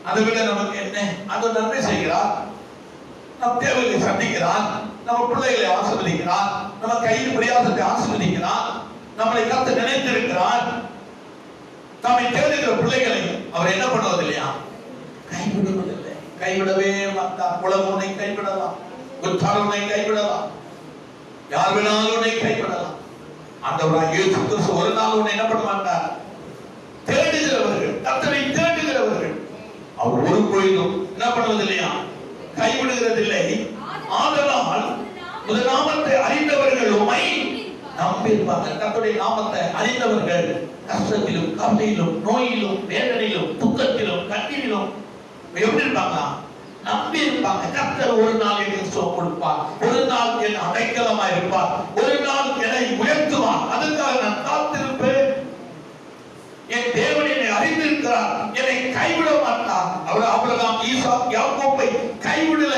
அதை விட நமக்கு என்ன? அது நன்மை செய்கிறார், நம் தேவைகளை சந்திக்கிறார், நம்ம பிள்ளைகளை ஆசீர்வதிக்கிறார், நம்ம கையில் பிரயாசத்தை ஆசீர்வதிக்கிறார், நம்மளை கர்த்தர் நினைத்திருக்கிறார். தம்மை தேடுகிற பிள்ளைகளை அவர் என்ன பண்ணுவது இல்லையா? கைவிடுவதில்லை. கைவிடவே மாட்டார். உலகம் உன்னை கைவிடலாம், உற்றார் உன்னை கைவிடலாம், யார் வேணாலும் உன்னை கைவிடலாம். ஆண்டவராகிய இயேசு கிறிஸ்து ஒரு நாள் உன்னை என்ன பண்ண மாட்டார்? தேடுகிறவர்கள், கர்த்தரை தேடுகிறவர்கள் அவர் ஒரு பொழுதும் என்ன பண்ணுவது இல்லையா? கைவிடுகிறதில்லை. ஆதலால் உமது நாமத்தை அறிந்தவர்கள் உம்மை நம்பியிருப்பாங்க. கர்த்தருடைய நாமத்தை அறிந்தவர்கள் கஷ்டத்திலும், கவலையிலும், நோயிலும், வேதனையிலும், துக்கத்திலும், கண்ணீரிலும் எப்படி இருப்பாங்க? நம்பி இருப்பாங்க. கர்த்தர் ஒரு நாள் எனக்கு சுகம் கொடுப்பார், ஒரு நாள் என் அடைக்கலமா இருப்பார், ஒரு நாள் என்னை உயர்த்துவார், அதுக்காக நான் காத்திருப்பேன். என் தேவன் என்னை அறிந்திருக்கிறார், என்னை கைவிட மாட்டார். அவர் ஆபிரகாம், ஈசாக், யாக்கோபை கைவிடல,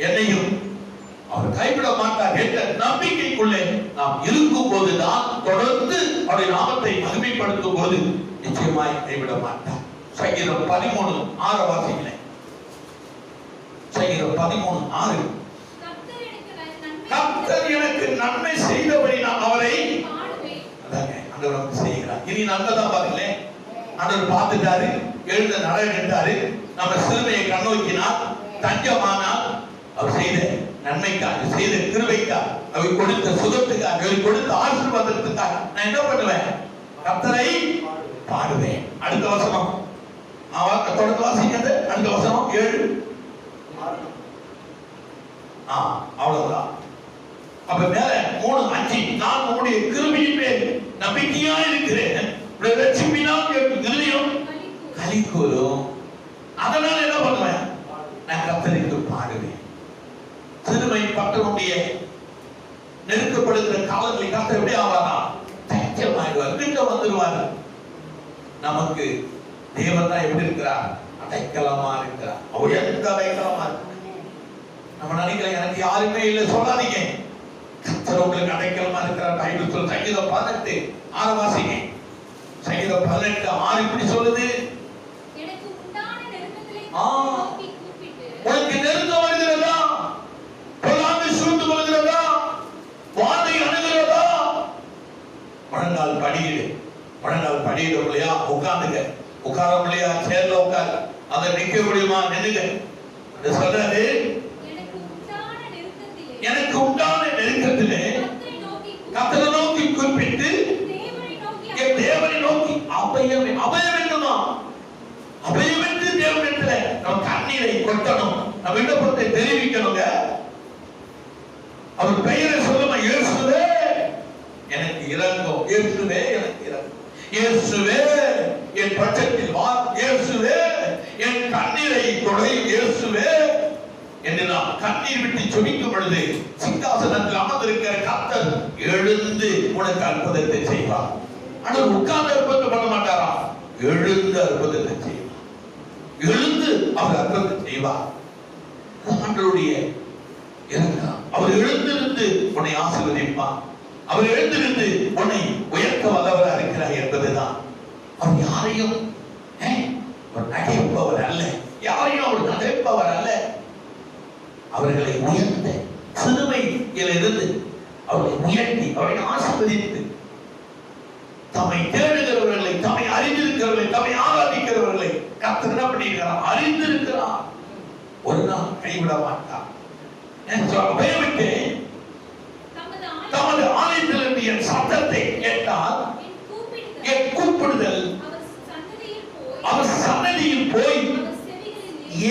என்னையும் அவர் கைவிட மாட்டார் என்ற நம்பிக்கைக்குள்ளே நாம் இருக்கும் போதுதான், தொடர்ந்து அவருடைய நாமத்தை மகிமைப்படுத்தும் போது நிச்சயமாய் கைவிட மாட்டார். சங்கீதம் 13:6 வாசிக்கிறேன். சங்கீதம் 13:6, கர்த்தர் எனக்கு நன்மை செய்தபடி நான் அவரை ஆண்டவர் நமக்கு செய்கிறார். இனி நன்மைதான் பாருங்களேன். ஆண்டவர் பார்த்துட்டாரு, எழுந்த நடந்தாரு, நம்ம சிறுமையை கண்ணோக்கினார், தஞ்சமானால் அவர் செய்த நன்மைக்காக, செய்த கிருபைக்காக, அவர் கொடுத்த சுகத்துக்காக, அவர் கொடுத்த ஆசீர்வாதத்துக்காக நான் என்ன பண்ணுவேன்? கர்த்தரை பாடுவேன். அடுத்த வசனம் தொடர்ந்து வாசிக்கிறது. அடுத்த வசனம் 7. அவ்வளவுதான். அப்ப மேல 3:5, நான் உங்களுடைய கிருபையின் மேல் நம்பிக்கையா இருக்கிறேன், ரட்சிப்பினால் என் இதயம் களி கூறும். அதனால என்ன பண்ணுவேன்? நான் கர்த்தருக்கு பாடுவேன். சிறுமை பட்டனுடைய நெருக்கப்படுகிற காலங்களில் கர்த்தர் எப்படி ஆவாரா? தஞ்சமாயிடுவார், கிட்ட வந்துடுவார். நமக்கு தேவன் தான் எப்படி இருக்கிறார்? அடைக்கலமா இருக்கிறார். அவர் எந்த அடைக்கலமா இருக்கிறார்? நம்ம நினைக்கிறேன் எனக்கு யாருமே இல்லை, சொல்லாதீங்க. கர்த்தர் உங்களுக்கு அடைக்கலமா இருக்கிறார். பைபிள் சொல்ல சங்கீதம் 18:6 வாசிங்க. சங்கீதம் 18:6 இப்படி சொல்லுது, உனக்கு நெருக்கம் வருகிறதா, பொல்லாமை சூழ்ந்து கொள்கிறதா, வாதை அணுகிறதா, முழங்கால் படியிடு. முழங்கால் படியிட முடியா? உட்கார்ந்துங்க. உட்கார முடியா? சேர்ல உட்கார். அதை நிக்க முடியுமா? நின்னுங்க. சொல்றாரு, எனக்கு உண்டான நெருக்கத்திலே கர்த்தரை நோக்கி குறிப்பிட்டு என் தேவனை நோக்கி அபயம் வேண்டுமா? அபயம் என்று தேவனிடத்துல நம்ம கண்ணீரை கொட்டணும், நம்ம விண்ணப்பத்தை தெரிவிக்கணுங்க. அவர் பெயரை சொல்லுமா? இயேசுவே எனக்கு இரங்கும், இயேசுவே எனக்கு இரங்கும், இயேசுவே என் பட்சத்தில் வா, இயேசுவே என் கண்ணீரை தொடை, இயேசுவே என்று நாம் கண்ணீர் விட்டு ஜெபிக்கும் பொழுது சிங்காசனத்தில் அமர்ந்திருக்கிற கர்த்தர் எழுந்து உனக்கு அற்புதத்தை செய்வார். ஆனால் உட்கார்ந்து அற்புதத்தை பண்ண மாட்டாரா? எழுந்து அற்புதத்தை செய்வார். எழுந்து அவர் அற்புதத்தை செய்வார். ஆண்டவருடைய இரக்கம். அவர் எழுந்திருந்து உன்னை ஆசீர்வதிப்பார். அவர் எழுந்திருந்து உன்னை உயர்த்த வல்லவராக இருக்கிறார் என்பதுதான். அவர் யாரையும் நகைப்பவர் அல்ல, யாரையும் அவர் நகைப்பவர் அல்ல. அவர்களை உயர்த்த, சிறுமையிலிருந்து அவர்களை உயர்த்தி, அவர்களை ஆசீர்வதித்து, தம்மை தேடுகிறவர்களை, தம்மை அறிந்திருக்கிறவர்களை, தம்மை கர்த்தர் என்ன பண்ணியிருக்கிறார்? அறிந்திருக்கிறார். ஒரு நாள் கைவிட மாட்டார். பயமிட்டு தமது ஆலயத்திலிருந்து என் சத்தத்தை கேட்டால் என் கூப்பிடுதல் அவர் சன்னதியில் போய்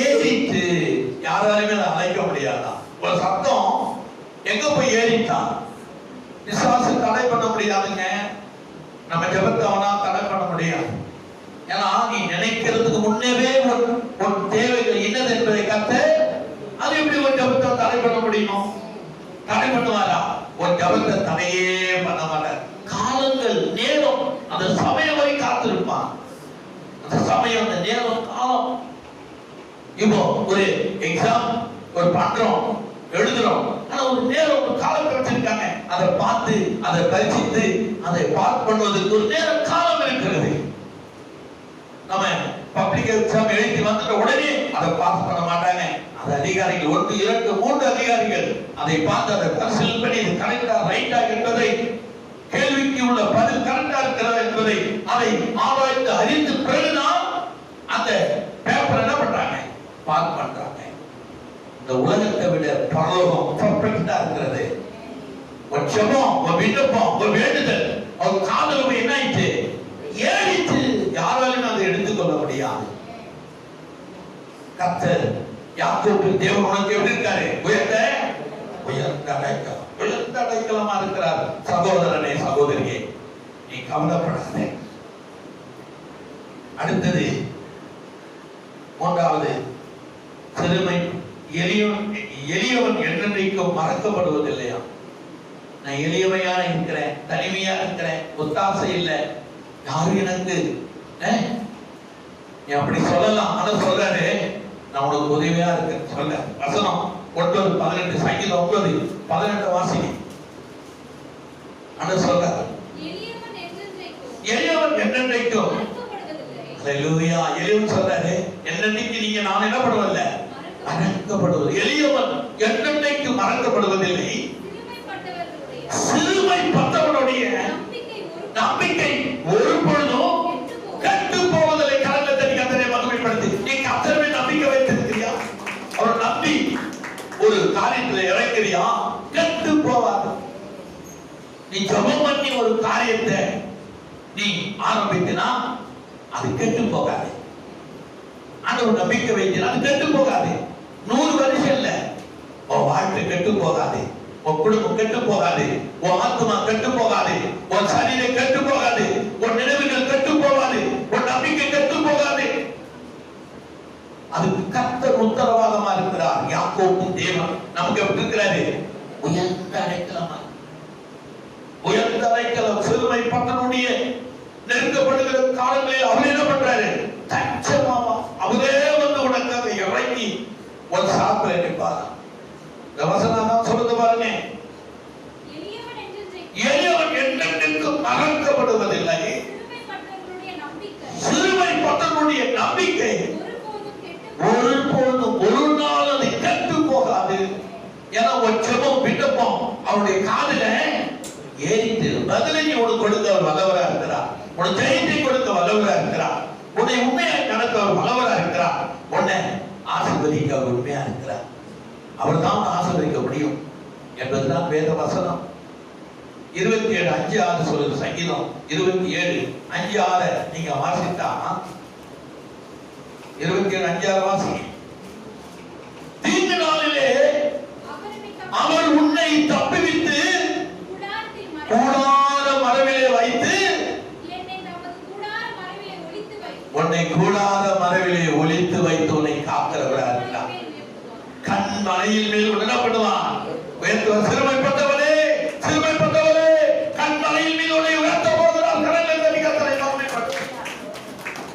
ஏறிட்டு, யாராலுமே அழைக்க முடியாதா? ஒரு சத்தம் எங்க போய் ஏறிட்டான்? விசுவாசம் தடை பண்ண முடியாதுங்க. நம்ம ஜெபத்தை அவனா தடை பண்ண முடியாது. ஏன்னா நீ நினைக்கிறதுக்கு முன்னவே ஒரு தேவைகள் என்னது என்பதை கத்த, அது எப்படி ஒரு ஜெபத்தை தடை பண்ண முடியும்? தடை பண்ணுவாரா? ஒரு ஜெபத்தை தடையே பண்ண மாட்டார். காலங்கள், நேரம், அந்த சமயம் வரை காத்திருப்பான். அந்த சமயம், அந்த நேரம், காலம். இப்போ ஒரு எக்ஸாம் ஒரு பண்றோம், எழுதுறோம், ஆனா ஒரு நேரம், ஒரு காலம் கிடைச்சிருக்காங்க. அதை பார்த்து, அதை பரிசித்து, அதை பாஸ் பண்ணுவதற்கு ஒரு நேரம், காலம் இருக்கிறது. நம்ம பப்ளிக் எக்ஸாம் எழுதி வந்துட்ட உடனே அதை பாஸ் பண்ண மாட்டாங்க. அது அதிகாரிகள் 1, 2, 3 அதிகாரிகள் அதை பார்த்து அதை பரிசீலனை பண்ணி இது கரெக்டா ரைட்டா என்பதை, கேள்விக்கு உள்ள பதில் கரெக்டா இருக்கிறதா என்பதை அதை ஆராய்ந்து அறிந்து பிறகுதான் அந்த பேப்பர் என்ன பண்றாங்க? பாஸ் பண்றாங்க. இந்த உலகத்தை விட பரலோகம் பர்ஃபெக்ட்டா இருக்கிறது. ஒரு ஜெபம், ஒரு விண்ணப்பம், ஒரு வேண்டுதல், ஒரு காதல் என்ன ஆயிடுச்சு? ஏறிச்சு. யாராலும் அதை எடுத்துக்கொள்ள முடியாது. கர்த்தர் யாக்கோபு தேவன் உனக்கு எப்படி இருக்காரு? உயர்ந்த அடைக்கலமா இருக்கிறார். சகோதரனே, சகோதரியே, நீ கவலைப்படாதே. அடுத்தது மூன்றாவது, சிறுமை. எளியவன் என்றென்றைக்கும் மறக்கப்படுவதில்லையா? நான் எளியவையா இருக்கிறேன், தனிமையா இருக்கிறேன், ஒத்தாசை இல்லை, யாரும் எனக்கு அப்படி சொல்லலாம். ஆனா சொல்றாரு, நான் உனக்கு உதவியா இருக்கேன் சொல்ல. வசனம் 9:18, சங்கீதம் 9:18 வாசிங்க. ஆனா சொல்றாரு, எளியவன் என்றென்றைக்கும். ஹல்லேலூயா. எளியவன் சொல்றாரு, என்னன்னைக்கு நீங்க நான் என்ன பண்ணுவதில்ல? மறக்கப்படுவது. எளியவன் என்றென்றைக்கு மறக்கப்படுவதில்லை. சிறுமைப்பட்டவனுடைய நம்பிக்கை ஒரு பொழுதும் கெட்டு போவதில்லை. கரங்களை தட்டி கர்த்தரை மகிமைப்படுத்தி. நீ கர்த்தரை நம்பிக்கை வைத்திருக்கிறியா? அவர் நம்பி ஒரு காரியத்தில் இறங்கிறியா? கெட்டு போவாது. நீ ஜெபம் பண்ணி ஒரு காரியத்தை நீ ஆரம்பித்தினா அது கெட்டு போகாது. ஆண்டவர் நம்பிக்கை வைத்தினா அது கெட்டு போகாது. 100 வருஷம் இல்ல, உன் வாழ்க்கை கெட்டு போகாது, உன் குடும்பம் கெட்டு போகாது, உன் ஆத்மா கெட்டு போகாது, உன் சரீரம் கெட்டு போகாது, உன் நினைவுகள் கெட்டு போகாது, உன் நம்பிக்கை கெட்டு போகாது. அதுக்கு கர்த்தர் உத்தரவாதமா இருக்கிறார். யாக்கோபு தேவன் நமக்கு எப்படி இருக்கிறாரு? உயர்ந்த அடைக்கலமா. உயர்ந்த அடைக்கலம். சிறுமைப்பட்டவனுடைய நெருக்கப்படுகிற காலங்களில் அவர் என்ன பண்றாரு? தஞ்சமாவா அவரே வந்து உனக்காக இறங்கி ஒரு சாப்பிட நிற்பார். வசனம் சொல்லுது பாருங்க, எளியவன் என்றென்றைக்கும் மறக்கப்படுவதில்லை. சிறுமைப்பட்டவனுடைய நம்பிக்கை ஒருபோதும் ஒரு நாள் அது கெட்டு போகாது. ஏன்னா ஒரு ஜெபம் விண்ணப்பம் அவருடைய காதுல ஏறிட்டு பதிலை உனக்கு கொடுக்க அவர் வல்லவரா இருக்கிறார். உனக்கு ஜெயத்தை கொடுக்க வல்லவரா இருக்கிறார். உன்னை உண்மையா நடக்க அவர் வல்லவரா இருக்கிறார். உன்னை ஆசீர்வதிக்க அவர் உண்மையா இருக்கிறார். அவர் தான் ஆசீர்வதிக்க முடியும் என்பதுதான் வேத வசனம். 27:5-6 சொல்லுது. சங்கீதம் 27:5-6 நீங்க வாசித்தா 27:5-6 வாசிங்க. தீங்கு நாளிலே அவர் உன்னை தப்புவித்து கூடார மரவிலே வைத்து, உன்னை கூடார மரவிலே ஒளித்து வைத்து உன்னை காக்கிறவரா இருக்கிறார். கண் மலையில் மேல் என்ன பண்ணுவான்? உயர்த்துவார். சிறுமைப்பட்டவரே, சிறுமைப்பட்டவரே, கண் மலையில் மீது உன்னை உயர்த்த போகிறார். கடலை கத்தரை மகிமைப்படுத்து.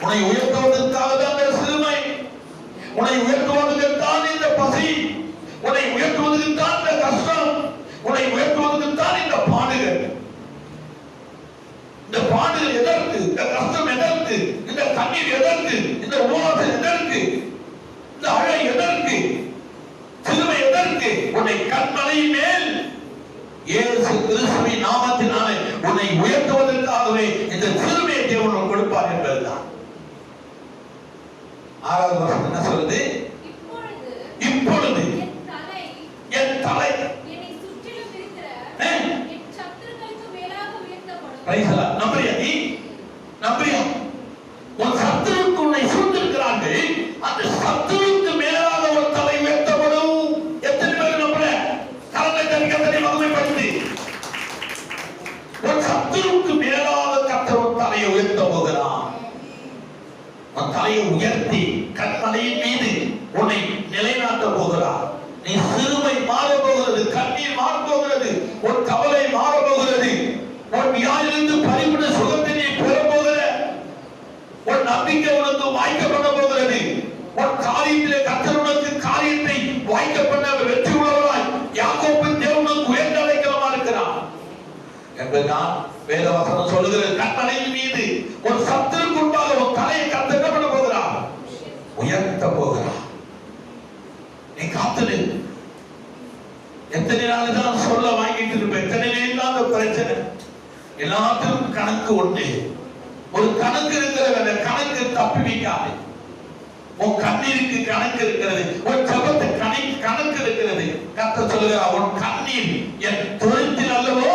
உன்னை உயர்த்துவதற்காக தான் இந்த சிறுமை, உன்னை உயர்த்துவதற்கு தான் இந்த பசி, உன்னை உயர்த்துவதற்கு தான் இந்த கஷ்டம், உன்னை உயர்த்துவதற்கு தான் இந்த பாடுகள். இந்த பாடுகள் எதற்கு? இந்த கஷ்டம் எதற்கு? இந்த கண்ணீர் எதற்கு? இந்த உபவாசம் எதற்கு? இந்த அழை எதற்கு? சிறுமை எதற்கு? உன்னை கண்மலையின் மேல் இயேசு கிறிஸ்துவின் நாமத்தினாலே உன்னை உயர்த்துவதற்காகவே இந்த சிறுமையை தேவன் கொடுப்பார் என்பதுதான். 6வது வசனம் என்ன சொல்லுது? இப்பொழுது என் தலை என்னை சுற்றிலும் இருக்கிற என் சத்துருக்களுக்கு மேலாக உயர்த்தப்படும். Praise the lord. நம்புறியா? நீ நம்புறியா? உன் சத்துருக்கள் உன்னை சூழ்ந்திருக்கிறார்கள், அந்த சத்துருவுக்கு மேலாக ஒரு தலை உயர்த்தப்படும். எத்தனை பேர் நம்புற? கரங்களை தட்டி கர்த்தரை மகிமைப்படுத்து. உன் சத்துருவுக்கு மேலாக கர்த்தர் உன் தலையை உயர்த்த போகிறார். உன் தலையை உயர்த்தி கண்மலையின் மீது உன்னை நிலைநாட்ட போகிறார். நீ சிறுமை மாற போகிறது, கண்ணீர் மாற போகிறது, உன் கவலை மாற போகிறது, உன் வியாதியிலிருந்து பரிபூர்ண சுகத்தை நீ பெற போகிற, உன் நம்பிக்கை உனக்கு வாய்க்கப்பட போகிறது. உன் காரியத்திலே கர்த்தர் உனக்கு காரியத்தை வாய்க்கப்பட வெற்றி உள்ளவராய் யாக்கோபின் தேவன் உனக்கு உயர்ந்த அடைக்கலமா இருக்கிறார் என்பதுதான் வேதவசனம் சொல்லுகிறது. கண்மலையின் மீது ஒரு சத்துருக்கு முன்பாக உன் தலையை கர்த்தர் என்ன பண்ண போகிறார்? உயர்த்த போகிறார். நீ காத்துடு. எத்தனை நாள் தான் சொல்ல வாங்கிட்டு இருப்ப? எத்தனை இல்லாத பிரச்சனை. எல்லாத்துக்கும் கணக்கு உண்டு. ஒரு கணக்கு இருக்கிறது, அந்த கணக்கு தப்பி வைக்காது. உன் கண்ணீருக்கு கணக்கு இருக்கிறது, உன் ஜெபத்துக்கு கணக்கு இருக்கிறது. கர்த்தர் சொல்லுகிறார், உன் கண்ணீர் என் தொழுத்தில் அல்லவோ,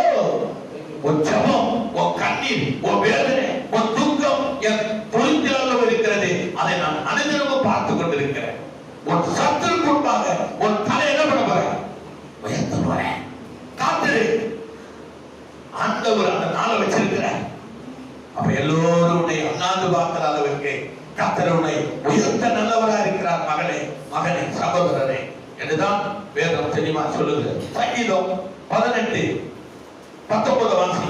உன் ஜெபம், உன் கண்ணீர், உன் வேதனை, உன் துக்கம் என் தொழுத்தில் அல்லவோ இருக்கிறது. அதை நான் அனுதினமும் பார்த்துக் கொண்டிருக்கிறேன். உன் சத்துருக்கு முன்பாக உன் தலை என்ன பண்ண போறேன்? உயர்த்த போறேன். காத்துரு. ஆண்டவர் அந்த நாளை வச்சிருக்கிறார். அப்ப எல்லோரும் உன்னை அண்ணாந்து பார்க்கிற அளவுக்கு கர்த்தர் உன்னை உயர்த்த நல்லவரா இருக்கிறார். மகனே, மகனே, சகோதரனே என்றுதான் வேதம் தெளிவா சொல்லுகிறது. சங்கீதம் 18:19 வாசி.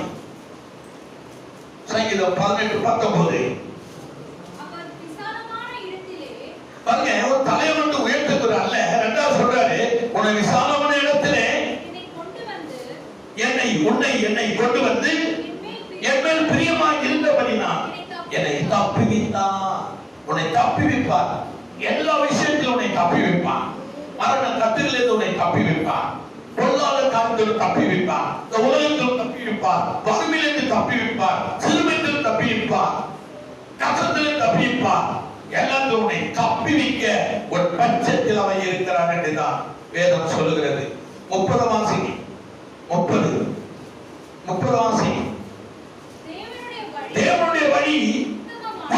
சங்கீதம் 18:19. பாருங்க, ஒரு தலையை வந்து உயர்த்துகிறார்ல. ரெண்டாவது சொல்றாரு, உன்னை விசாலமான இடத்திலே என்னை கொண்டு வந்து என் மேல் பிரியமாய் இருந்தபடினால் என்னை தப்புவித்தார். உன்னை தப்புவிப்பார். எல்லா விஷயத்திலும் உன்னை தப்புவிப்பார். மரண கத்திலிருந்து உன்னை தப்புவிப்பார். பொருளாதார காரியத்தில் தப்புவிப்பார். இந்த உலகத்தில் தப்புவிப்பார். வறுமையிலிருந்து தப்புவிப்பார். சிறுமையில் தப்புவிப்பார். கஷ்டத்தில் தப்புவிப்பார். எல்லாத்தையும் உன்னை தப்புவிக்க ஒரு பட்சத்தில் அவன் இருக்கிறான் என்றுதான் வேதம் சொல்லுகிறது. 30 வாசிங்க. 30 வாசிங்க. தேவனுடைய வழி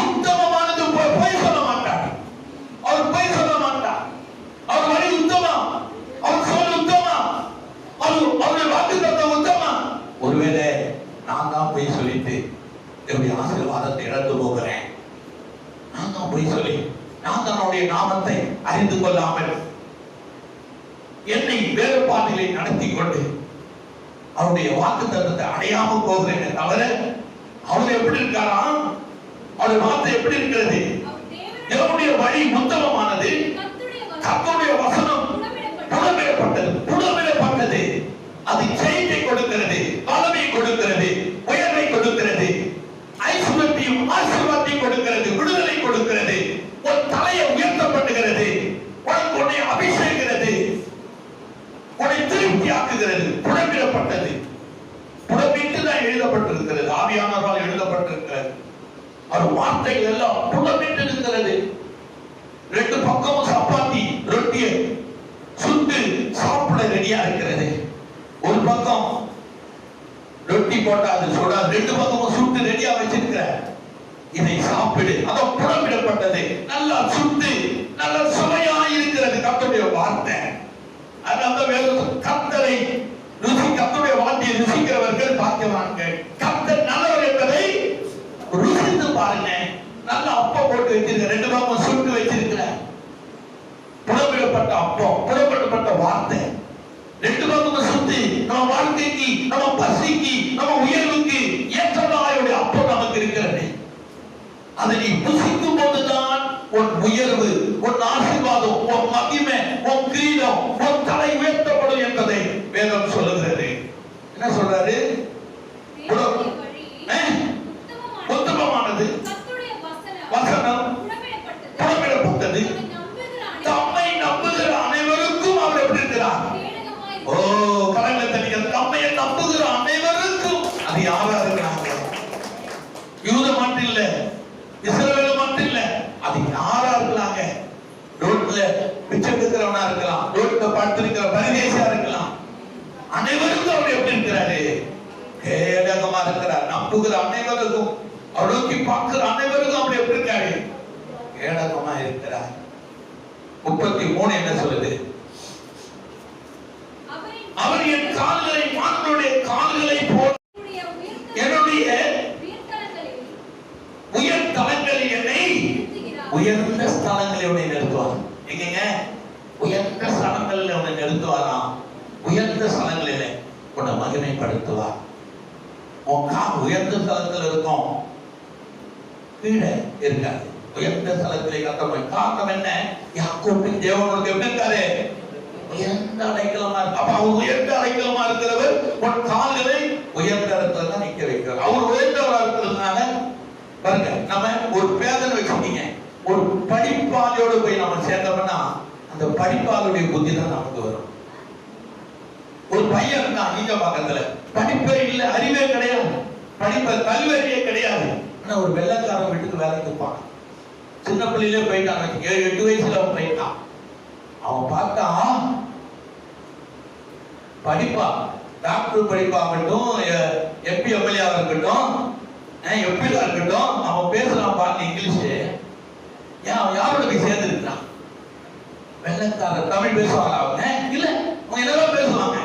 உத்தமமானது. பொய் சொல்ல மாட்டார். அவர் பொய் சொல்ல மாட்டார். அவர் வழி உத்தமம். அவர் சொல் உத்தமம். அவருடைய வாக்குத்தத்தம் உத்தமம். ஒருவேளை நான் தான் பொய் சொல்லிட்டு என்னுடைய ஆசீர்வாதத்தை இழந்து போகிறேன், நான் தான் பொய் சொல்லி நான் தன்னுடைய நாமத்தை அறிந்து கொள்ளாமல் என்னை வேறுபாட்டிலே நடத்தி கொண்டு அவருடைய வாக்குத்தத்தத்தை அடையாமல் போகிறேன் தவிர, அவர் எப்படி இருக்காராம்? அவருடைய வார்த்தை எப்படி இருக்கிறது? தேவனுடைய வழி உத்தமமானது. கர்த்தருடைய வசனம் புடமிடப்பட்டது. அது ஜெயத்தை கொடுக்கிறது, பலமை கொடுக்கிறது, உயர்வை கொடுக்கிறது, ஐஸ்வர்யத்தையும் ஆசீர்வாதத்தையும் கொடுக்கிறது, விடுதலை கொடுக்கிறது, ஒரு தலையை உயர்த்தப்படுகிறது, உன்னை அபிஷேகிக்கிறது, உன்னை திருப்தியாக்குகிறது. புடமிடப்பட்டது. புடமிட்டு தான் எழுதப்பட்டிருக்கிறது. ஆவியானவரால் எழுதப்பட்டிருக்கிறது. அவர் வார்த்தைகள் எல்லாம் புடமிட்டு இருக்கிறது. 2 பக்கமும் சப்பாத்தி ரொட்டியை சுட்டு சாப்பிட ரெடியா இருக்கிறது. ஒரு பக்கம் ரொட்டி போட்டா அது சுடாது. 2 பக்கமும் சுட்டு ரெடியா வச்சிருக்கிற, இதை சாப்பிடு. அத புடமிடப்பட்டது. நல்லா சுட்டு நல்ல சுவையா இருக்கிறது கர்த்தருடைய வார்த்தை. அதனால வேதம் கர்த்தரை கர்த்தருடைய வார்த்தையை ருசிக்கிறவர்கள் பாக்கியவான்கள். கர்த்தர் நல்லவர் என்பதை ருசித்து பாருங்க. நல்ல அப்பம் போட்டு வச்சிருக்க, 2 பக்கம் சுட்டு வச்சிருக்கிற புடமிடப்பட்ட அப்பம், புடமிடப்பட்ட வார்த்தை 2 பக்கமும் சுத்தி நம்ம வாழ்க்கைக்கு, நம்ம பசிக்கு, நம்ம உயர்வுக்கு ஏற்றதாயுடைய அப்பம் நமக்கு இருக்கிறது. அதை நீ புசிக்கும் போதுதான் உன் உயர்வு, உன் ஆசீர்வாதம், உன் மகிமை, உன் கிரீடம், உன் தலை உயர்த்தப்படும் என்பதை வேதம் சொல்லுகிறது. என்ன சொல்றாரு? உத்தமமானது வசனம் புடமிடப்பட்டது. தம்மை நம்புகிற அனைவருக்கும் அவர் எப்படி இருக்கிறார்? ஓ, கரங்களை தட்டிக்கிறது. தம்மை நம்புகிற அனைவருக்கும். அது யாரா இருக்கிறாங்க? யூத மட்டும் இல்ல, இஸ்ரவேல் மட்டும் இல்ல, அது யாரா இருக்கிறாங்க? அவர் நோக்கி பார்க்கிற அனைவருக்கும் அப்படி எப்படி இருக்காரு? ஏளனமா இருக்கிறார். 33 என்ன சொல்லுது? அவர் என் கால்களை மான்களுடைய கால்களை போல் என்னுடைய உயர் தலங்களில் என்னை உயர்ந்த ஸ்தலங்களில் உன்னை நிறுத்துவார். எங்கங்க? உயர்ந்த ஸ்தலங்களில் உன்னை நிறுத்துவாராம். உயர்ந்த ஸ்தலங்களில் உன்னை மகிமைப்படுத்துவார். உன் கால் உயர்ந்த ஸ்தலத்தில் இருக்கும், கீழே இருக்காது. உயர்ந்த ஸ்தலத்திலே கத்தப்படும். காரணம் என்ன? யாக்கோபின் தேவனுக்கு எப்படி இருக்காரு? உயர்ந்த அடைக்கலமா இருக்கு. அப்ப அவர் உயர்ந்த அடைக்கலமா இருக்கிறவர் உன் கால்களை உயர்ந்த இடத்துல தான் நிக்க வைக்கிறார். அவர் உயர்ந்தவரா இருக்கிறதுனால பாருங்க, நம்ம ஒரு பேதனை வச்சுக்கீங்க, ஒரு படிப்பாளியோடு போய் நம்ம சேர்ந்தோம்னா அந்த படிப்பாளுடைய புத்தி தான் நமக்கு வரும். ஒரு பையன் இருந்தான் நீங்க பக்கத்துல, படிப்பே இல்லை, அறிவே கிடையாது, கல்வியே கிடையாது. ஆனா ஒரு வெள்ளக்காரன் வீட்டுக்கு வேலைக்கு போனான். சின்ன பிள்ளையிலே போயிட்டான், 7-8 வயசுல அவன் போயிட்டான். அவன் பார்த்தா படிப்பா, டாக்டர் படிப்பாகட்டும், எம்பி எம்எல்ஏவா இருக்கட்டும், எம்பியா இருக்கட்டும், அவன் பேசுறான் பாருங்க இங்கிலீஷ். அவன் யாரோட போய் சேர்ந்து இருக்கிறான்? வெள்ளக்காரர். தமிழ் பேசுவாங்க அவங்க? இல்ல, அவங்க என்னதான் பேசுவாங்க.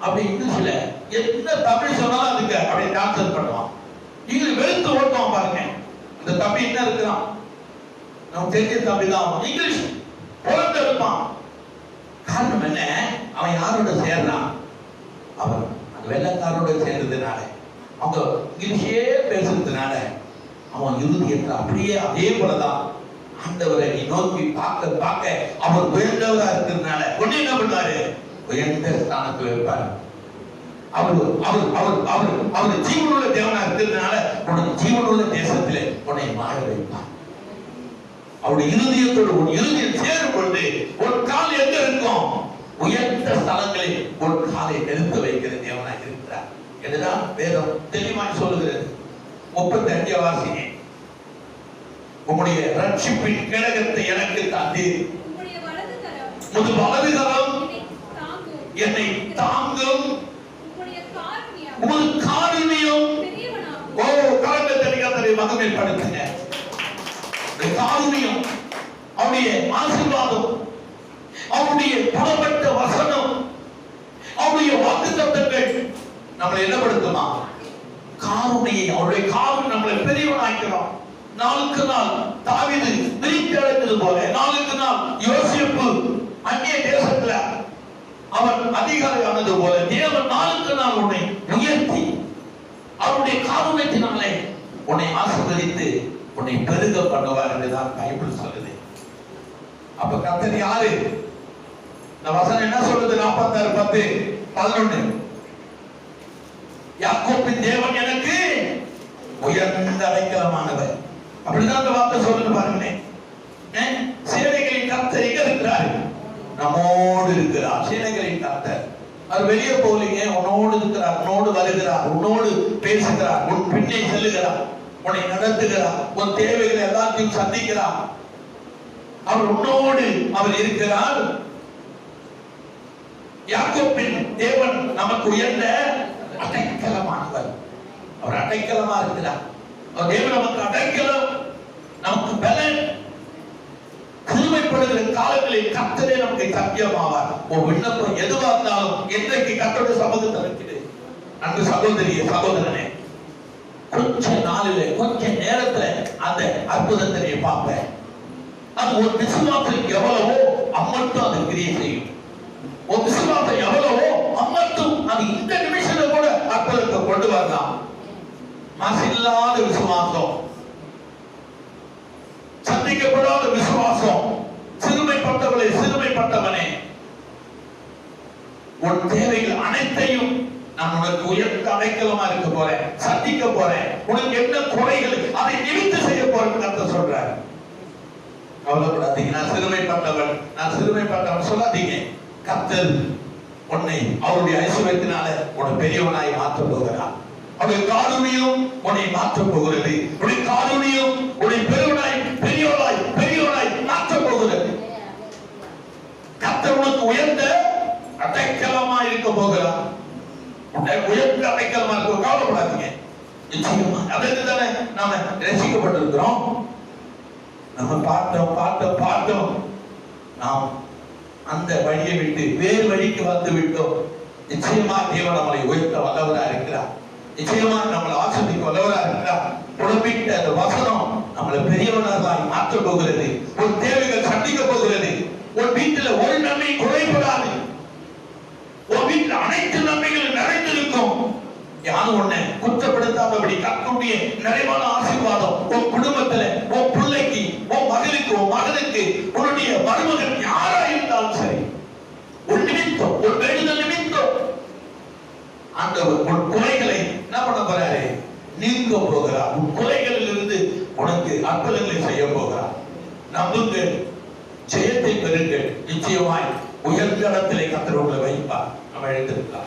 அப்படி இங்கிலீஷ்ல என்ன தமிழ் சொன்னாலும் அதுக்கு அப்படியே டிரான்ஸ்லேட் பண்ணுவான். இங்கிலீஷ் வெளுத்து ஓட்டுவான் பாருங்க. அந்த தம்பி என்ன இருக்கிறான்? நம்ம தெரிஞ்ச தம்பி தான். இங்கிலீஷ் பொறுத்து இருப்பான். காரணம் என்ன? அவன் யாரோட சேர்றான்? அவன் அந்த வெள்ளக்காரோட சேர்ந்ததுனால, அவங்க இங்கிலீஷே பேசுறதுனால அவன் இறுதியத்தை அப்படியே அதே போலதான் ஆண்டவரை நீ நோக்கி பார்க்க பார்க்க அவர் உயர்ந்தவரா இருக்கிறதுனால ஒண்ணு என்ன பண்ணாரு? உயர்ந்த ஸ்தானத்தில் வைப்பார். அவர் ஜீவனுள்ள தேவனா இருக்கிறதுனால உனக்கு ஜீவனுள்ள தேசத்திலே உன்னை வாழ வைப்பார். அவருடைய இருதயத்தோடு உன் இருதயம் சேரும் பொழுது ஒரு கால் எங்க இருக்கும்? உயர்ந்த ஸ்தலங்களில் ஒரு காலை நிறுத்த வைக்கிற தேவனாக இருக்கிறார். இதுதான் வேதம் தெளிவாய் சொல்லுகிறது. 35 வாசிங்க. உம்முடைய ரட்சிப்பின் கிழக்கத்தை எனக்கு தந்தீர், உமது வலது கரம் என்னை தாங்கும், உமது காருண்யம். ஓ, கரங்களை தனியாதரை மகிமைப்படுத்துங்க. காருண்யம், அவருடைய ஆசீர்வாதம், அவருடைய புறப்பட்ட வசனம், அவருடைய வாக்குத்தத்தங்கள் நம்மளை என்ன படுத்துமா? காருண்யம். அவருடைய காருண்யம் நம்மளை பெரியவனாக்கிறோம். நாளுக்கு நாள் தாவீது விரித்தெழுந்தது போல, நாளுக்கு நாள் யோசேப்பு அந்நிய தேசத்துல அவன் அதிகாரி ஆனது போல தேவன் நாளுக்கு நாள் உன்னை உயர்த்தி அவருடைய காருண்யத்தினாலே உன்னை ஆசீர்வதித்து உன்னை பெருக பண்ணுவார் என்றுதான் பைபிள் சொல்லுது. அப்ப கர்த்தர் யாரு? இந்த வசனம் என்ன சொல்லுது? 46:10-11. யாக்கோபின் தேவன் எனக்கு உயர்ந்த அடைக்கலமானவர். அப்படிதான் அந்த வார்த்தை சொல்லுது பாருங்களேன். சேனைகளின் கர்த்தர் எங்க இருக்கிறார்? நம்மோடு இருக்கிறார். சேனைகளின் கர்த்தர் அவர் வெளியே போலீங்க, உன்னோடு இருக்கிறார், உன்னோடு வருகிறார், உன்னோடு பேசுகிறார், உன் பின்னே செல்லுகிறார், உன்னை நடத்துகிறார், உன் தேவைகளை எல்லாத்தையும் சந்திக்கிறார். அவர் உன்னோடு அவர் இருக்கிறார். யாக்கோபின் தேவன் நமக்கு உயர்ந்த அடைக்கலமானவர். அவர் அடைக்கலமா இருக்கிறார். அவர் தேவன் நமக்கு அடைக்கலம், நமக்கு பலன். கிருபைப்படுகிற காலங்களில் கர்த்தரே நமக்கு சத்தியமாவார். ஒரு விண்ணப்பம் எதுவா இருந்தாலும் என்றைக்கு கர்த்தருடைய சமூகத்தில் இருக்கிறது. அன்பு சகோதரியே, சகோதரனே, கொஞ்ச நாளில கொஞ்ச நேரத்துல அந்த அற்புதத்தை நீ பார்ப்ப. அது ஒரு விசுவாசம் எவ்வளவோ அம்மட்டும் அது கிரியை செய்யும். ஒரு விசுவாசம் எவ்வளவோ அம்மட்டும் அது இந்த நிமிஷத்துல கூட அற்புதத்தை கொண்டு வரலாம். மாசில்லாத விசுவாசம், சந்திக்கப்படாத விசுவாசம், சிறுமைப்பட்டவளே, சிறுமைப்பட்டவனே, உன் தேவைகள் அனைத்தையும் நான் உனக்கு உயர்ந்த அடைக்கலமா இருக்க போறேன், சந்திக்க போறேன். உனக்கு என்ன குறைகள் அதை நிவர்த்தி செய்ய போறேன்னு கர்த்தர் சொல்றாரு. கவலைப்படாதீங்க, நான் சிறுமைப்பட்டவன் சொல்லாதீங்க. கர்த்தர் உன்னை அவருடைய ஐஸ்வர்யத்தினால உன்னை பெரியவனாய் மாற்ற போகிறார். அவருடைய காருண்யம் உன்னை மாற்ற போகிறது. உன்னுடைய காருண்யம் உன்னை பெரியவனாய் மாற்ற போகிறது. கர்த்தர் உனக்கு உயர்ந்த அடைக்கலமா இருக்க போகிறார். உயர்ந்த அடைக்கலமா இருக்க. கவலைப்படாதீங்க. நிச்சயமா அதற்கு தானே நாம ரசிக்கப்பட்டிருக்கிறோம். நம்ம பார்த்தோம் நாம் அந்த வழியை விட்டு வேறு வழிக்கு வந்து விட்டோம். நிச்சயமா தேவன் நம்மளை உயர்த்த வல்லவரா இருக்கிறார். நிச்சயமா நம்மளை ஆசீர்வதிக்க வல்லவரா இருக்கிறார். புலம்பிட்ட அந்த வசனம் நம்மளை பெரியவர்களாய் மாற்ற போகிறது. ஒரு தேவைகள் சந்திக்க போகிறது. ஒரு வீட்டில் ஒரு நன்மை குறைபடாது. ஒரு வீட்டில் அனைத்து நன்மைகளும் நிறைந்திருக்கும். யாரும் ஒண்ணு குற்றப்படுத்தாதபடி கர்த்தருடைய நிறைவான ஆசீர்வாதம் உன் குடும்பத்துல, உன் பிள்ளைக்கு, உன் மகளுக்கு, உன் மகனுக்கு, உன்னுடைய மருமகன் யாரா இருந்தாலும் சரி, ஒரு நிமித்தம், ஒரு வேண்டுதல் நிமித்தம் ஆண்டவர் உன் குறைகளை என்ன பண்ண போறாரு? நீக்க போகிறார். உன் குறைகளில் இருந்து உனக்கு அற்புதங்களை செய்ய போகிறார். நம்புங்கள், ஜெயத்தை பெறுங்கள். நிச்சயமாய் உயர்ந்த இடத்திலே கர்த்தர் உங்களை வைப்பார். நம்ம எழுந்திருக்கலாம்.